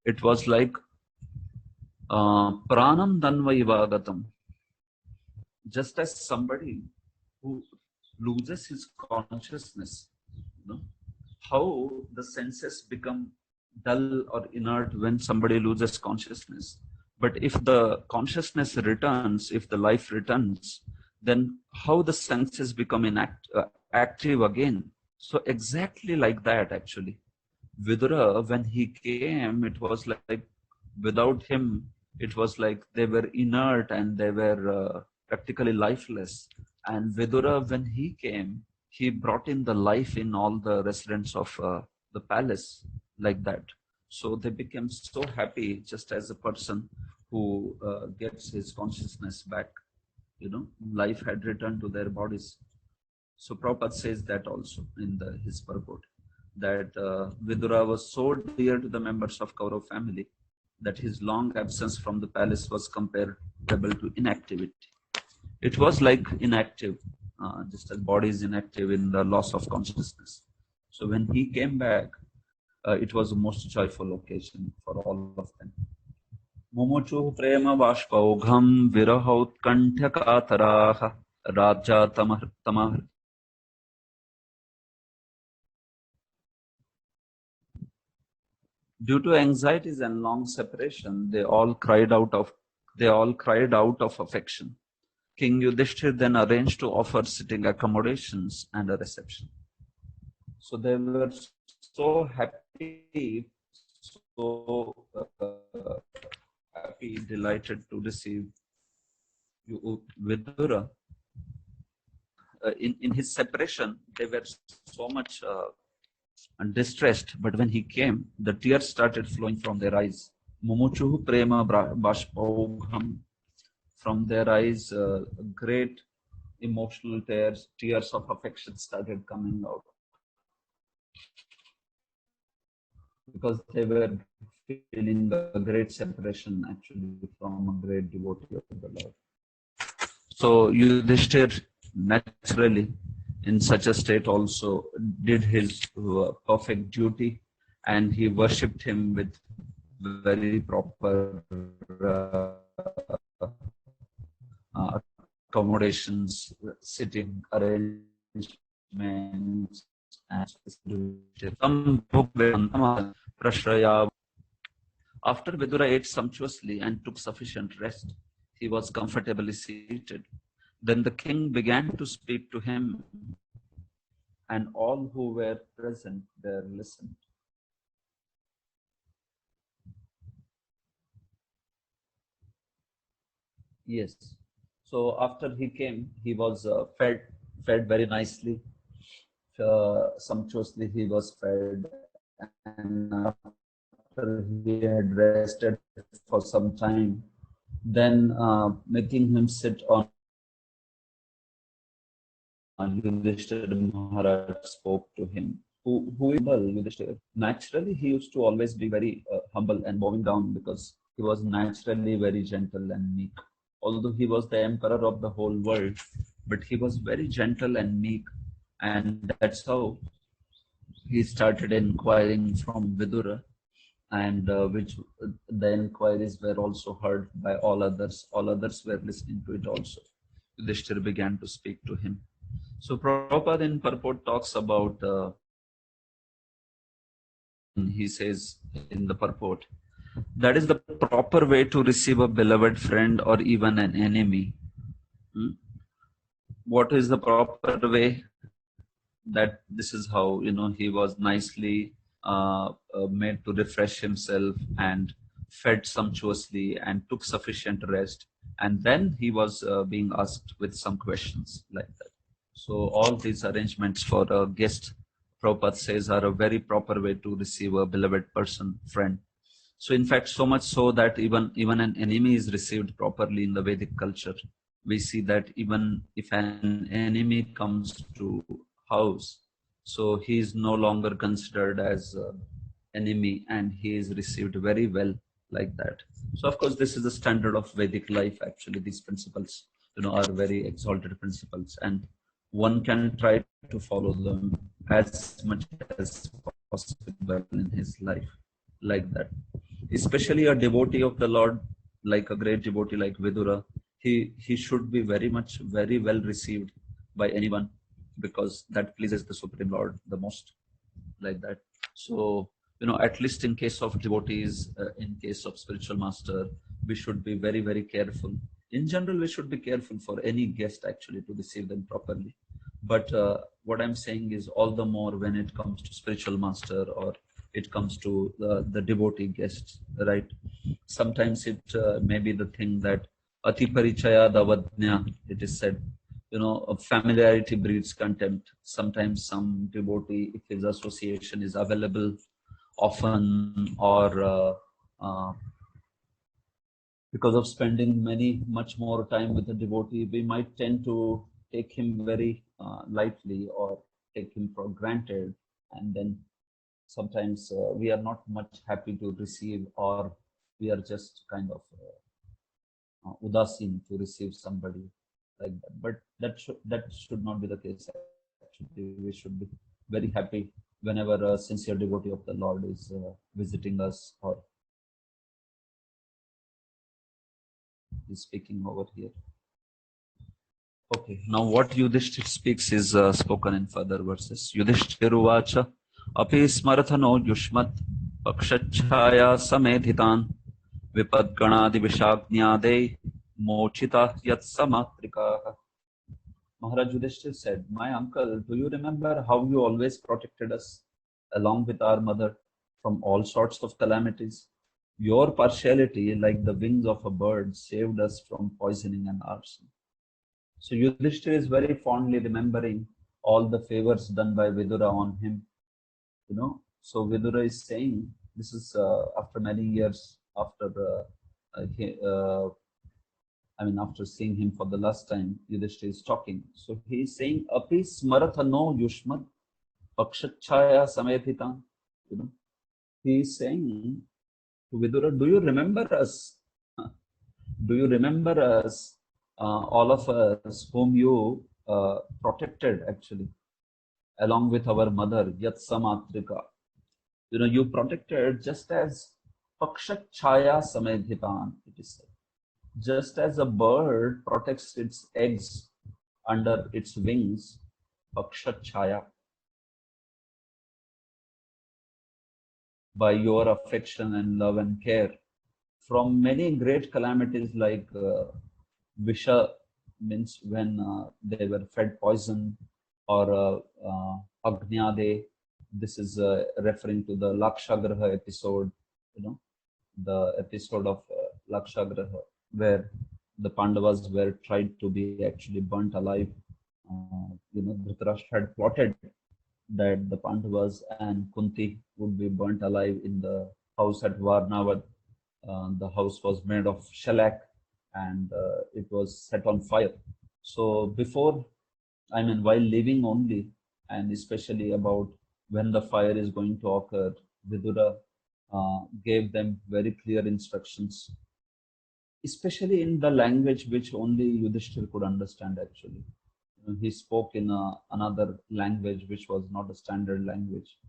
it was like pranam danva ivagatam. Just as somebody who loses his consciousness, how the senses become dull or inert when somebody loses consciousness. But if the consciousness returns, if the life returns, then how the senses become active again. So exactly like that, actually. Vidura, when he came, it was like without him, it was like they were inert and they were practically lifeless. And Vidura, when he came, he brought in the life in all the residents of the palace like that. So they became so happy, just as a person who gets his consciousness back. Life had returned to their bodies. So Prabhupada says that also in his purport, that Vidura was so dear to the members of Kaurav family that his long absence from the palace was comparable to inactivity. It was like inactive, just as body is inactive in the loss of consciousness. So when he came back, it was the most joyful occasion for all of them. Mumuchu prema vashpaugham virahaut kanthakataraha raja tamah. Due to anxieties and long separation, they all cried out of affection. King Yudhishthir then arranged to offer sitting accommodations and a reception. So they were so happy, so happy, delighted to receive you, Vidura. In his separation, they were so much distressed, but when he came, the tears started flowing from their eyes. Mumuchuhu prema bashpaugham. From their eyes, great emotional tears of affection started coming out, because they were feeling a great separation actually from a great devotee of the Lord. So Yudhishthir naturally in such a state also did his perfect duty, and he worshipped him with very proper accommodations, sitting arrangements, and after Vidura ate sumptuously and took sufficient rest, he was comfortably seated. Then the king began to speak to him, and all who were present there listened. Yes. So after he came, he was fed very nicely, sumptuously he was fed, and after he had rested for some time, then making him sit on Yudhishthir Maharaj spoke to him. Who is humble, Yudhishthir? Naturally, he used to always be very humble and bowing down, because he was naturally very gentle and meek. Although he was the emperor of the whole world, but he was very gentle and meek, and that's how he started inquiring from Vidura, and which the inquiries were also heard by all others. All others were listening to it also. Yudhishthir began to speak to him. So Prabhupada in purport talks about, he says in the purport, that is the proper way to receive a beloved friend or even an enemy. What is the proper way? That this is how, he was nicely made to refresh himself and fed sumptuously and took sufficient rest. And then he was being asked with some questions like that. So all these arrangements for a guest, Prabhupada says, are a very proper way to receive a beloved person, friend. So in fact, so much so that even an enemy is received properly in the Vedic culture. We see that even if an enemy comes to house, so he is no longer considered as an enemy, and he is received very well like that. So of course, this is the standard of Vedic life. Actually, these principles, are very exalted principles, and one can try to follow them as much as possible in his life, like that. Especially a devotee of the Lord, like a great devotee like Vidura, he should be very well received by anyone, because that pleases the Supreme Lord the most, like that. So, at least in case of devotees, in case of spiritual master, we should be very careful. In general, we should be careful for any guest actually to receive them properly. But what I'm saying is all the more when it comes to spiritual master, or it comes to the devotee guests, right? Sometimes it may be the thing that ati parichaya davadnya, it is said, familiarity breeds contempt. Sometimes some devotee, if his association is available often, or because of spending much more time with a devotee, we might tend to take him very lightly, or take him for granted, and then sometimes we are not much happy to receive, or we are just kind of udasin to receive somebody like that. But that should not be the case. Actually, we should be very happy whenever a sincere devotee of the Lord is visiting us, or is speaking over here. Okay, now what Yudhishthir speaks is spoken in further verses. Yudhishthir uvacha api smarthano yushmat pakshachaya samedhitan vipadganadi vishagnyade mochita yat samatrika. Maharaj Yudhishthir said, my uncle, do you remember how you always protected us? along with our mother, from all sorts of calamities. Your partiality, like the wings of a bird, saved us from poisoning and arson. So Yudhishthir is very fondly remembering all the favors done by Vidura on him. So Vidura is saying, this is after many years after after seeing him for the last time, Yudhishthir is talking. So he is saying, Api smarathano yushmad pakshachaya samethitan. He is saying to Vidura, do you remember us? Do you remember us, all of us whom you protected actually, along with our mother, Yatsamatrika? You protected just as Pakshachaya Samedhitan, it is said. Just as a bird protects its eggs under its wings, Pakshachaya, by your affection and love and care, from many great calamities like Visha, means when they were fed poison, or Agnyade. This is referring to the Lakshagraha episode, the episode of Lakshagraha, where the Pandavas were tried to be actually burnt alive. Dhritarashtra had plotted that the Pandavas and Kunti would be burnt alive in the house at Varnavad. The house was made of shellac and it was set on fire. So before, while leaving only, and especially about when the fire is going to occur, Vidura gave them very clear instructions, especially in the language which only Yudhishthir could understand actually. He spoke in another language which was not a standard language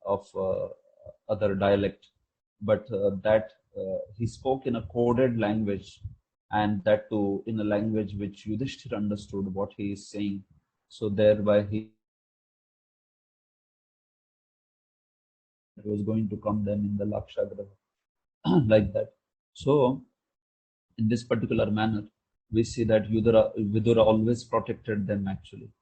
of other dialect, but he spoke in a coded language, and that too in a language which Yudhishthir understood what he is saying. So thereby he was going to come them in the Lakshagraha like that. So in this particular manner, we see that Vidura always protected them actually.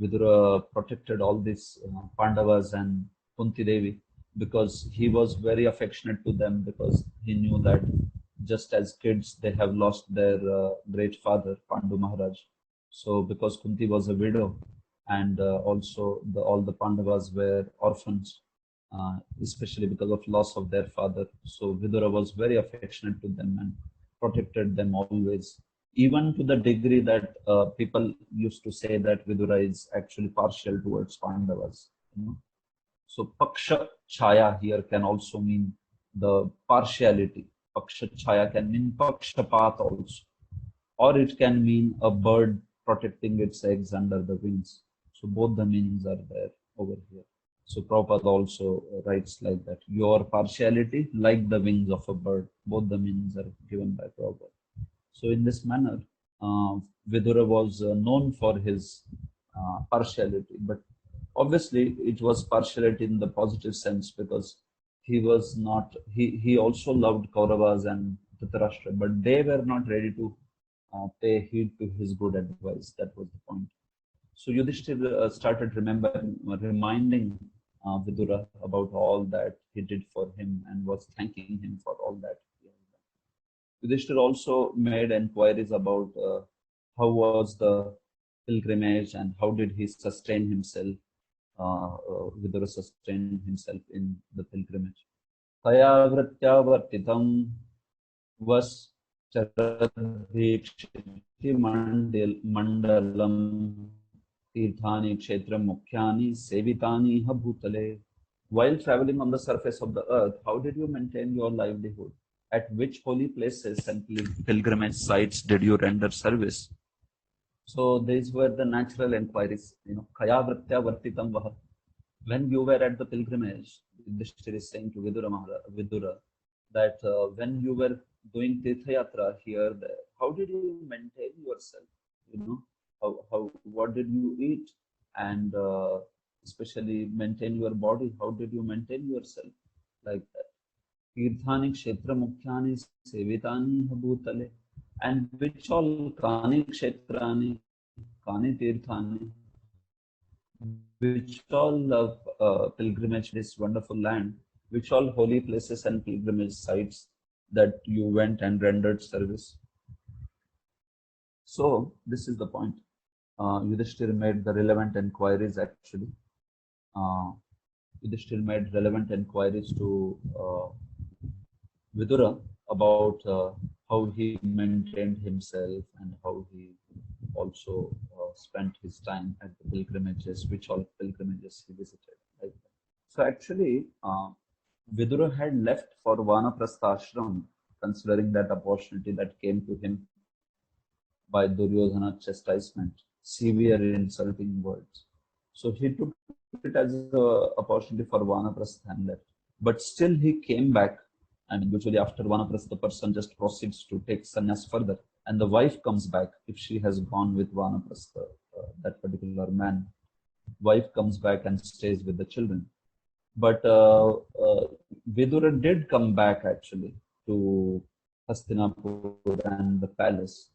Vidura protected all these Pandavas and Kunti Devi because he was very affectionate to them, because he knew that just as kids they have lost their great father Pandu Maharaj. So because Kunti was a widow, and also all the Pandavas were orphans, especially because of loss of their father. So Vidura was very affectionate to them and protected them always, even to the degree that people used to say that Vidura is actually partial towards Pandavas. So Paksha Chaya here can also mean the partiality. Paksha Chaya can mean Pakshapat also, or it can mean a bird protecting its eggs under the wings. So both the meanings are there over here. So Prabhupada also writes like that. Your partiality, like the wings of a bird. Both the meanings are given by Prabhupada. So in this manner, Vidura was known for his partiality, but obviously it was partiality in the positive sense, because he was not. He also loved Kauravas and Dhritarashtra, but they were not ready to pay heed to his good advice. That was the point. So Yudhishthir started reminding Vidura about all that he did for him and was thanking him for all that. Yudhishthir also made inquiries about how was the pilgrimage and how did he sustain himself. Vidura sustained himself in the pilgrimage. Kaya vritya vartitam vas charadhikshiti mandalam tirthani kshetra mukhyani sevitani ha bhutale. While traveling on the surface of the earth, how did you maintain your livelihood? At which holy places and pilgrimage sites did you render service? So these were the natural inquiries. Kaya vritya vartitam vaha. When you were at the pilgrimage, Yudhishthir is saying to Vidura that when you were doing Tirtha Yatra here, there, how did you maintain yourself? What did you eat? And especially maintain your body. How did you maintain yourself? Like that. Tirthani kshetra mukhyani sevitani habhutale. And which all kani kshetrani, kani tirthani, which all pilgrimage this wonderful land, which all holy places and pilgrimage sites that you went and rendered service. So this is the point. Yudhishthir made the relevant inquiries actually. Yudhishthir made relevant inquiries to Vidura about how he maintained himself and how he also spent his time at the pilgrimages, which all pilgrimages he visited. Right? So actually, Vidura had left for Vanaprastha ashram, considering that opportunity that came to him by Duryodhana's chastisement, severe insulting words. So he took it as an opportunity for Vanaprastha and left. But still he came back. I mean, usually after Vanaprastha, the person just proceeds to take sannyas further. And the wife comes back if she has gone with Vanaprastha, that particular man. Wife comes back and stays with the children. But Vidura did come back actually to Hastinapur and the palace.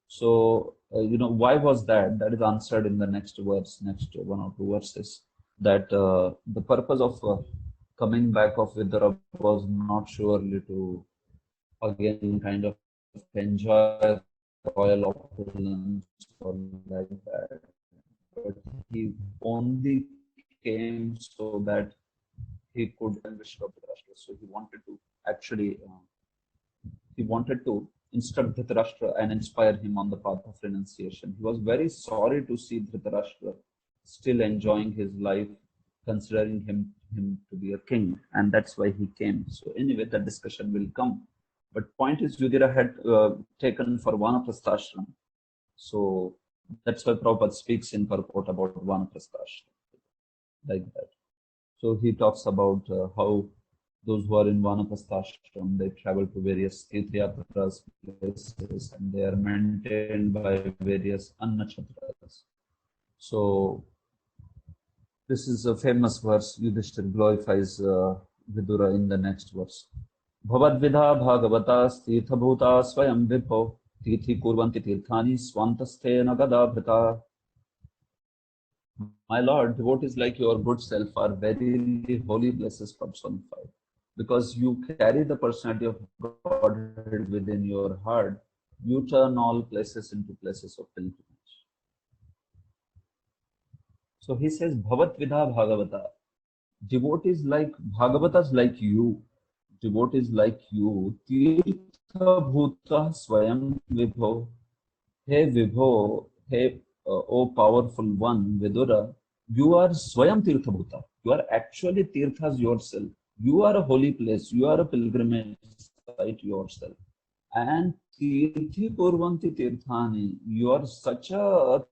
So, why was that? That is answered in the next verse, next one or two verses. That the purpose of coming back of Vidura was not surely to again kind of enjoy royal opulence or like that. But he only came so that he could Vishwa Dhritarashtra. So he wanted to instruct Dhritarashtra and inspire him on the path of renunciation. He was very sorry to see Dhritarashtra still enjoying his life, considering him to be a king, and that's why he came. So anyway, that discussion will come. But point is, Yudhira had taken for Vanaprastha ashram. So that's why Prabhupada speaks in purport about Vanaprastha ashram, like that. So he talks about how those who are in Vanaprastha ashram, they travel to various tirthayatras places and they are maintained by various annachatras. So this is a famous verse. Yudhishthir glorifies Vidura in the next verse. Bhavadvidha bhagavata sthitha bhuta swayam vibho tithi kurvanti tirthani swantastena gadabhrita. My Lord, devotees like your good self are very holy places personified. Because you carry the personality of Godhead within your heart, you turn all places into places of pilgrimage. So he says, Bhavat Vidha Bhagavata. Devotees like Bhagavatas like you, devotees like you, Tirtha Bhuta Swayam Vibho. Hey Vibho, hey, O powerful one, Vidura, you are Swayam Tirtha Bhuta. You are actually Tirthas yourself. You are a holy place. You are a pilgrimage site yourself. And Tirthi Kurvanti Tirthani, you are such a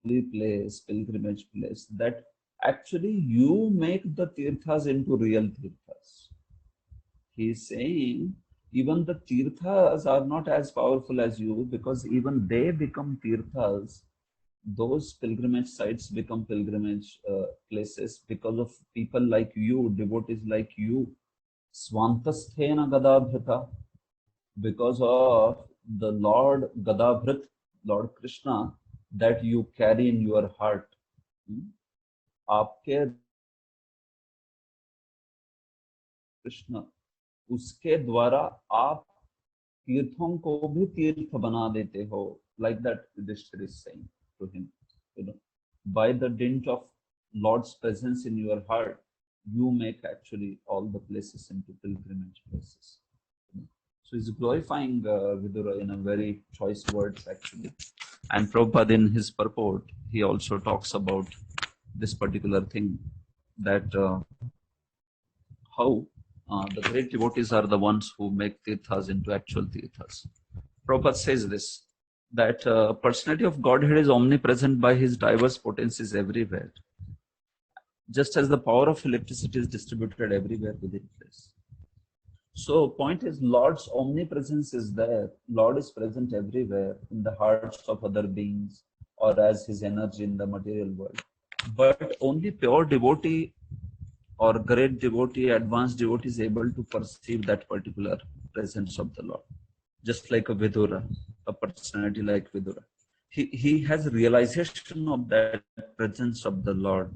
holy place, pilgrimage place, that actually you make the tirthas into real tirthas. He is saying even the tirthas are not as powerful as you, because even they become tirthas. Those pilgrimage sites become pilgrimage places because of people like you, devotees like you. Swantasthena Gadabhrita, because of the Lord Gadabhrit, Lord Krishna, that you carry in your heart. आपके कृष्ण, उसके द्वारा आप तीर्थों को भी तीर्थ बना देते हो. Like that Yudhishthir is saying to him, by the dint of Lord's presence in your heart, you make actually all the places into pilgrimage places. So he's glorifying Vidura in a very choice words actually. And Prabhupada in his purport, he also talks about this particular thing, that how the great devotees are the ones who make tirthas into actual tirthas. Prabhupada says this, that personality of Godhead is omnipresent by his diverse potencies everywhere, just as the power of electricity is distributed everywhere within place. So point is, Lord's omnipresence is there. Lord is present everywhere in the hearts of other beings, or as his energy in the material world. But only pure devotee or great devotee, advanced devotee is able to perceive that particular presence of the Lord. Just like a Vidura, a personality like Vidura. he has realization of that presence of the Lord.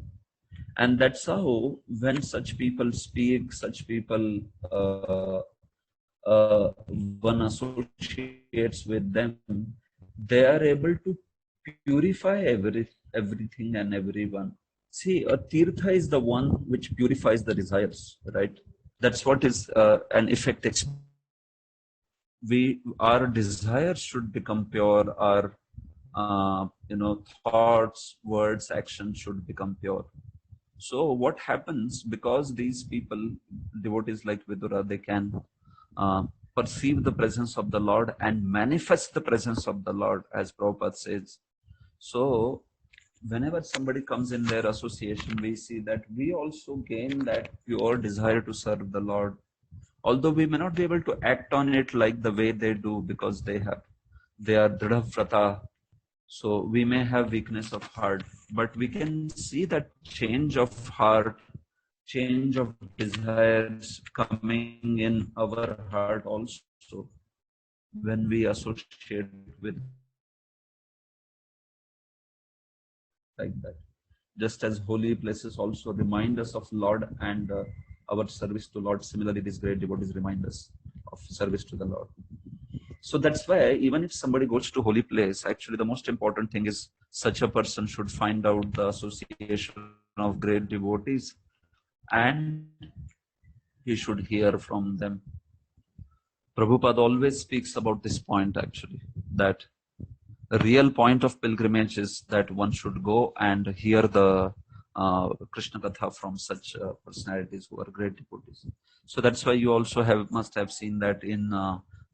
And that's how, when such people speak, such people, one associates with them, they are able to purify everything and everyone. See, a tirtha is the one which purifies the desires, right? That's what is an effect. Our desires should become pure. Our thoughts, words, actions should become pure. So what happens, because these people, devotees like Vidura, they can uh, perceive the presence of the Lord and manifest the presence of the Lord, as Prabhupada says. So whenever somebody comes in their association, we see that we also gain that pure desire to serve the Lord. Although we may not be able to act on it like the way they do, because they are dridha vrata, so we may have weakness of heart, but we can see that change of heart, change of desires coming in our heart also when we associate with, like that. Just as holy places also remind us of Lord and our service to Lord, similarly these great devotees remind us of service to the Lord. So that's why even if somebody goes to holy place, actually the most important thing is such a person should find out the association of great devotees and he should hear from them. Prabhupada always speaks about this point, actually, that the real point of pilgrimage is that one should go and hear the Krishna Katha from such personalities who are great devotees. So that's why you also must have seen that in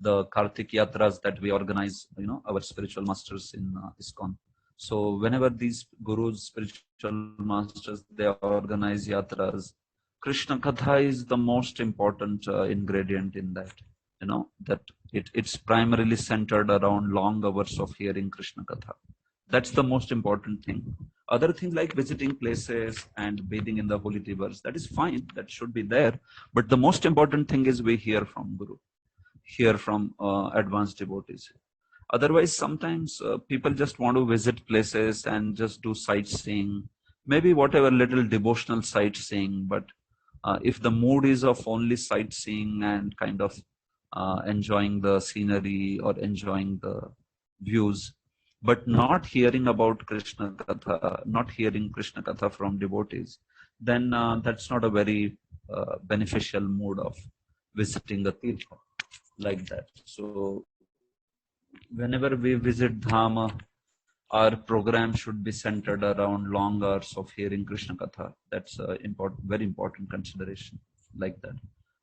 the Kartik Yatras that we organize, our spiritual masters in ISKCON. So whenever these gurus, spiritual masters, they organize yatras, Krishna Katha is the most important ingredient in that. That it's primarily centered around long hours of hearing Krishna Katha. That's the most important thing. Other things like visiting places and bathing in the holy rivers, that is fine, that should be there. But the most important thing is we hear from Guru, hear from advanced devotees. Otherwise, sometimes people just want to visit places and just do sightseeing, maybe whatever little devotional sightseeing. But if the mood is of only sightseeing and kind of enjoying the scenery or enjoying the views, but not hearing about Krishna Katha, not hearing Krishna Katha from devotees, then that's not a very beneficial mood of visiting a tirtha like that. So whenever we visit Dhama, our program should be centered around long hours of hearing Krishna Katha. That's a very important consideration like that.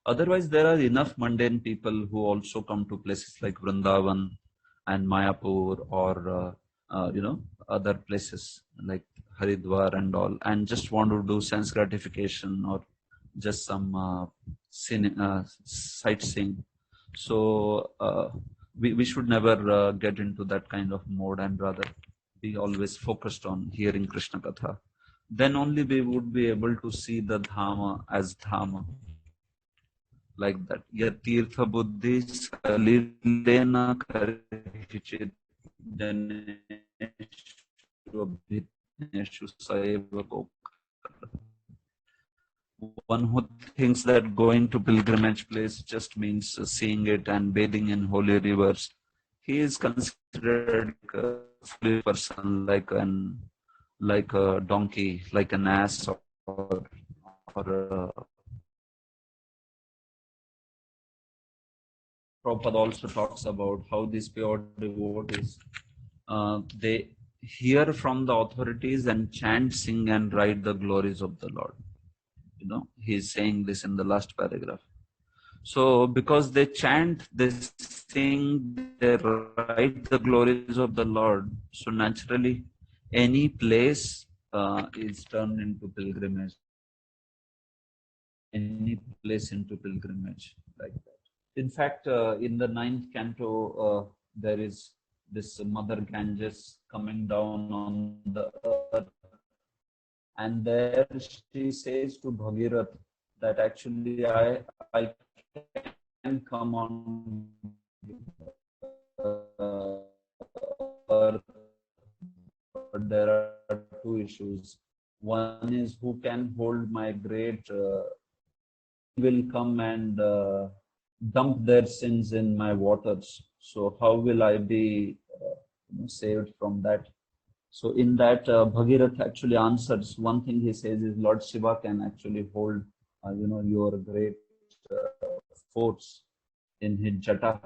Otherwise, there are enough mundane people who also come to places like Vrindavan and Mayapur or, other places like Haridwar and all, and just want to do sense gratification or just some sightseeing. So we should never get into that kind of mode and rather be always focused on hearing Krishna Katha. Then only we would be able to see the Dhamma as Dhamma. Like that. Yatirtha buddhi salilena karichit janeshu abhitneshu saevako. One who thinks that going to pilgrimage place just means seeing it and bathing in holy rivers, he is considered a foolish person, like a donkey, like an ass, or a. Prabhupada also talks about how these pure devotees, they hear from the authorities and chant, sing, and write the glories of the Lord. He's saying this in the last paragraph. So because they chant, they sing, they write the glories of the Lord, so naturally any place is turned into pilgrimage. Any place into pilgrimage like that. In fact, in the 9th canto, there is this Mother Ganges coming down on the earth, and there she says to Bhagirath that actually I can come on earth but there are two issues. One is who can hold my great will come and dump their sins in my waters. So how will I be saved from that? So in that, Bhagirath actually answers. One thing he says is Lord Shiva can actually hold, your great force in his jata.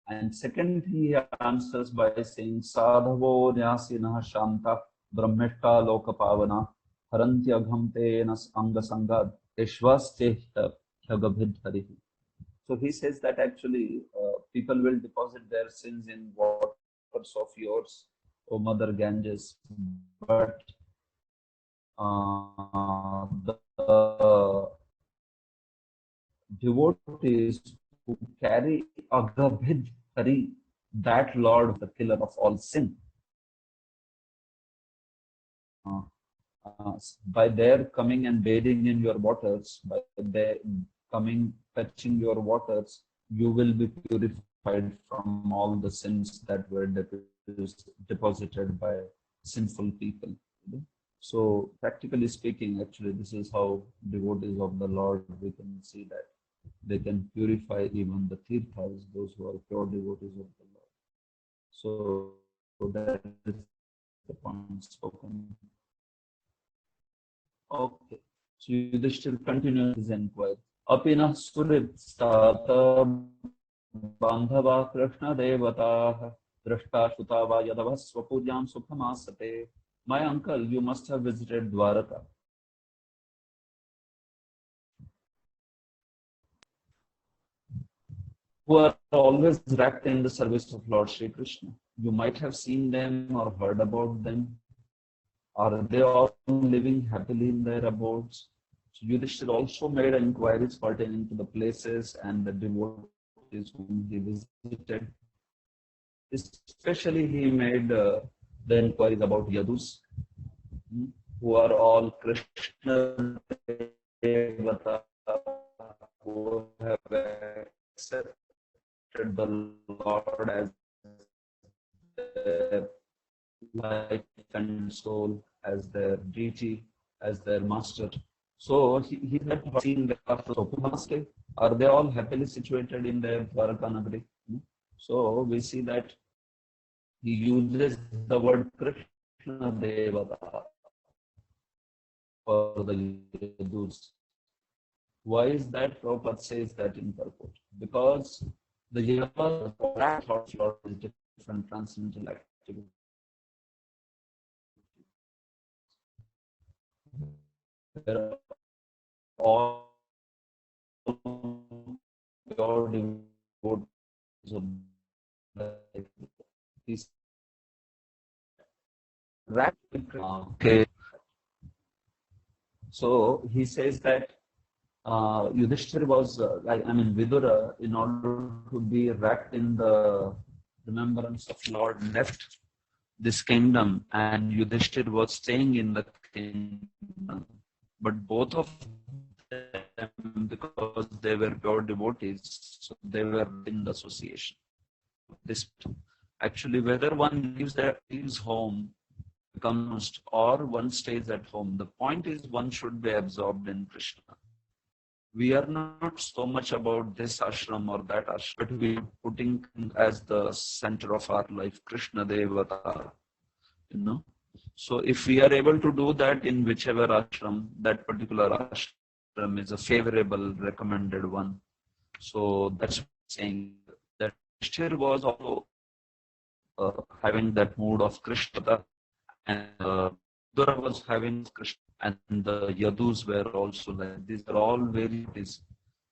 And second thing he answers by saying Sadhavo Nyasinah Shanta Brahmeshta Lokapavana Harantya Nas Anga Sangad Ishvaste Hyagabhidhari. So he says that actually people will deposit their sins in waters of yours, O Mother Ganges, but the devotees who carry Agabhid Hari, that Lord, the killer of all sin, by their coming and bathing in your waters, by their coming, fetching your waters, you will be purified from all the sins that were deposited by sinful people. So practically speaking, actually, this is how devotees of the Lord, we can see that they can purify even the tirthas, those who are pure devotees of the Lord. So that is the point spoken. Okay. So Yudhishthir continues his inquiry. Apina surit stata bandhava krishna devata drashta shutava yadava swapudyam sukhamasate. My uncle, you must have visited Dwaraka. Who are always wrapped in the service of Lord Sri Krishna. You might have seen them or heard about them. Are they all living happily in their abodes? So Yudhishthira also made inquiries pertaining to the places and the devotees whom he visited. Especially he made the inquiries about Yadus, who are all Krishna Devata, who have accepted the Lord as their life and soul, as their deity, as their master. So he had seen the Sopumaste. Are they all happily situated in their Dwaraka Nagari? So we see that he uses the word Krishna Devata for the Yadus. Why is that? Prabhupada says that in purport. Because the Yava thought Lord is different transcendental activity. There are all pure devotees of these okay. So he says that Yudhishthira was, Vidura, in order to be wrapped in the remembrance of Lord, left this kingdom, and Yudhishthira was staying in the kingdom. But both of them, because they were pure devotees, so they were in the association. This actually, whether one leaves home, becomes, or one stays at home, the point is one should be absorbed in Krishna. We are not so much about this ashram or that ashram, but we are putting as the center of our life Krishna Devata. So if we are able to do that in whichever ashram, that particular ashram is a favorable, recommended one. So that's saying that Yudhishthira was also having that mood of Krishna, and Vidura was having Krishna, and the Yadus were also like these are all various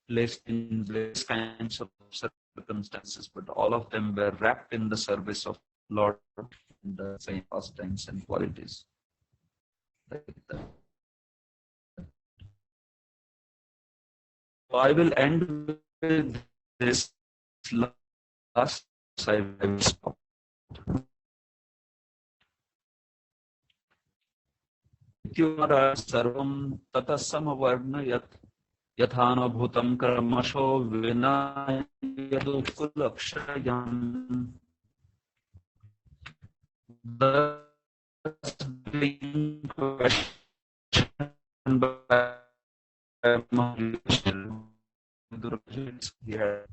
placed in various kinds of circumstances, but all of them were wrapped in the service of Lord in the same pastimes and qualities. Like that. So I will end with this last I will stop. Sarvam tata samavarnayat yathanabhutam karmasho vinayadukulakshayam. Thus being questioned by he had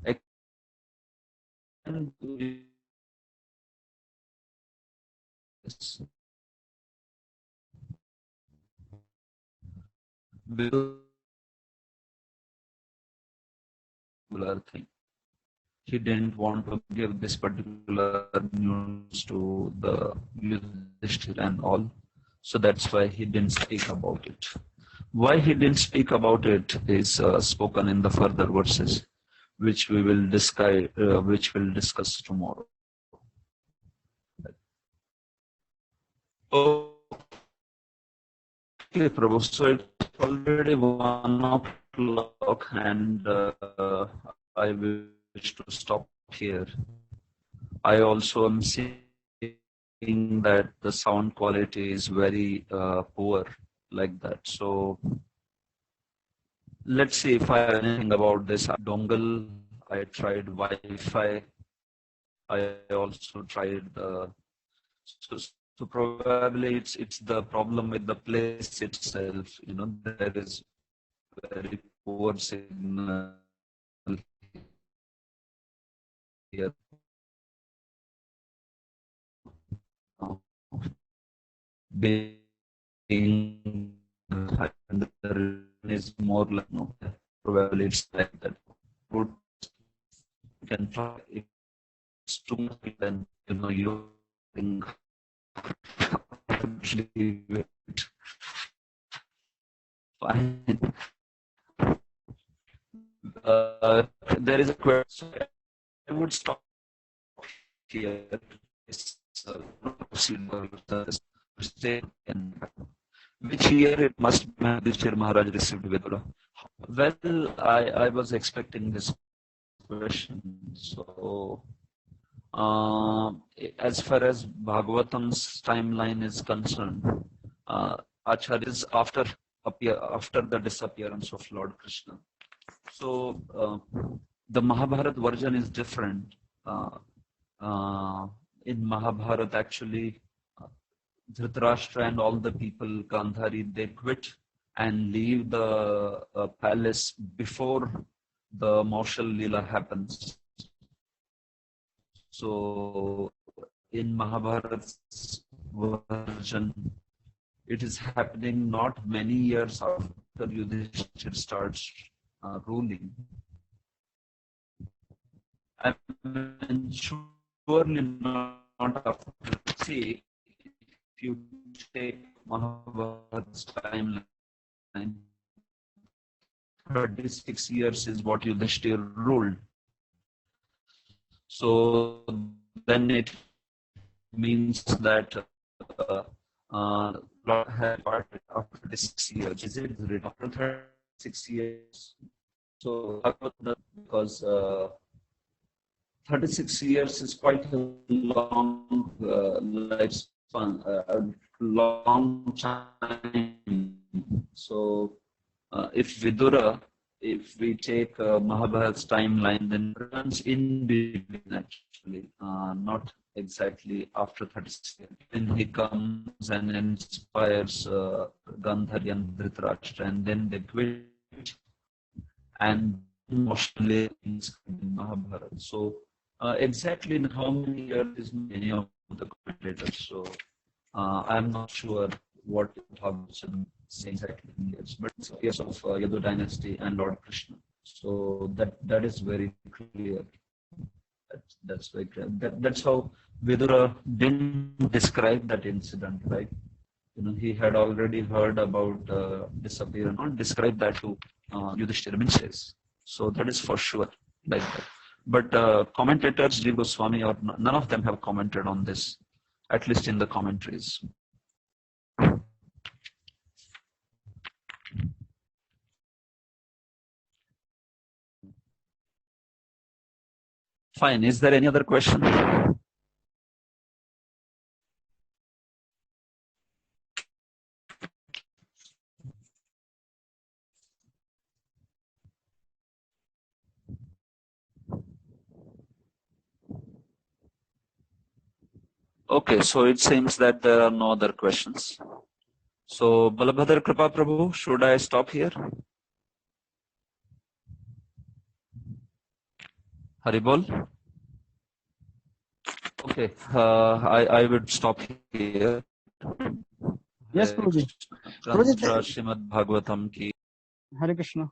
thing. He didn't want to give this particular news to the Yudhishthira and all. So that's why he didn't speak about it. Why he didn't speak about it is spoken in the further verses, which we will discuss tomorrow. Okay, Prabhu. So it's already 1 o'clock, and I wish to stop here. I also am seeing that the sound quality is very poor, like that. So let's see if I have anything about this dongle. I tried Wi-Fi. I also tried so probably it's the problem with the place itself. There is very poor signal here. Being and the is more like probably it's like that. Good, you can try. It's too much, then you think fine. There is a question. I would stop here. It's which year it must be this year Maharaj received Vidura? Well, I was expecting this question. So, as far as Bhagavatam's timeline is concerned, Acharya is after the disappearance of Lord Krishna. So, the Mahabharata version is different. In Mahabharata, actually, Dhritarashtra and all the people, Gandhari, they quit and leave the palace before the martial Leela happens. So in Mahabharata's version, it is happening not many years after Yudhishthira starts ruling. I mean, surely not after. See, if you take Mahabharata's timeline, 36 years is what Yudhishthira ruled. So then it means that Lord had parted after 6 years. Is it after 36 years? So because 36 years is quite a long lifespan, a long time. So if Vidura, if we take Mahabharat's timeline, then it runs in between actually, not exactly after 36 years. Then he comes and inspires Gandhari and Dhritarashtra, and then they quit, and mostly in Mahabharata. So exactly in how many years is many of the commentators. So I'm not sure what Bhagavatam says exactly in years, but it's years of Yadu dynasty and Lord Krishna. So that is very clear. That's very clear. That's how Vidura didn't describe that incident, right? He had already heard about disappearance, not describe that to Yudhishthira says. So that is for sure like that. But commentators, Jiva Goswami, or none of them have commented on this, at least in the commentaries. Fine. Is there any other question? Okay, so it seems that there are no other questions. So, Balabhadra Kripa Prabhu, should I stop here? Haribol? Okay, I would stop here. Yes, Prabhuji. Grantha Srimad Bhagavatam ki. Hare Krishna.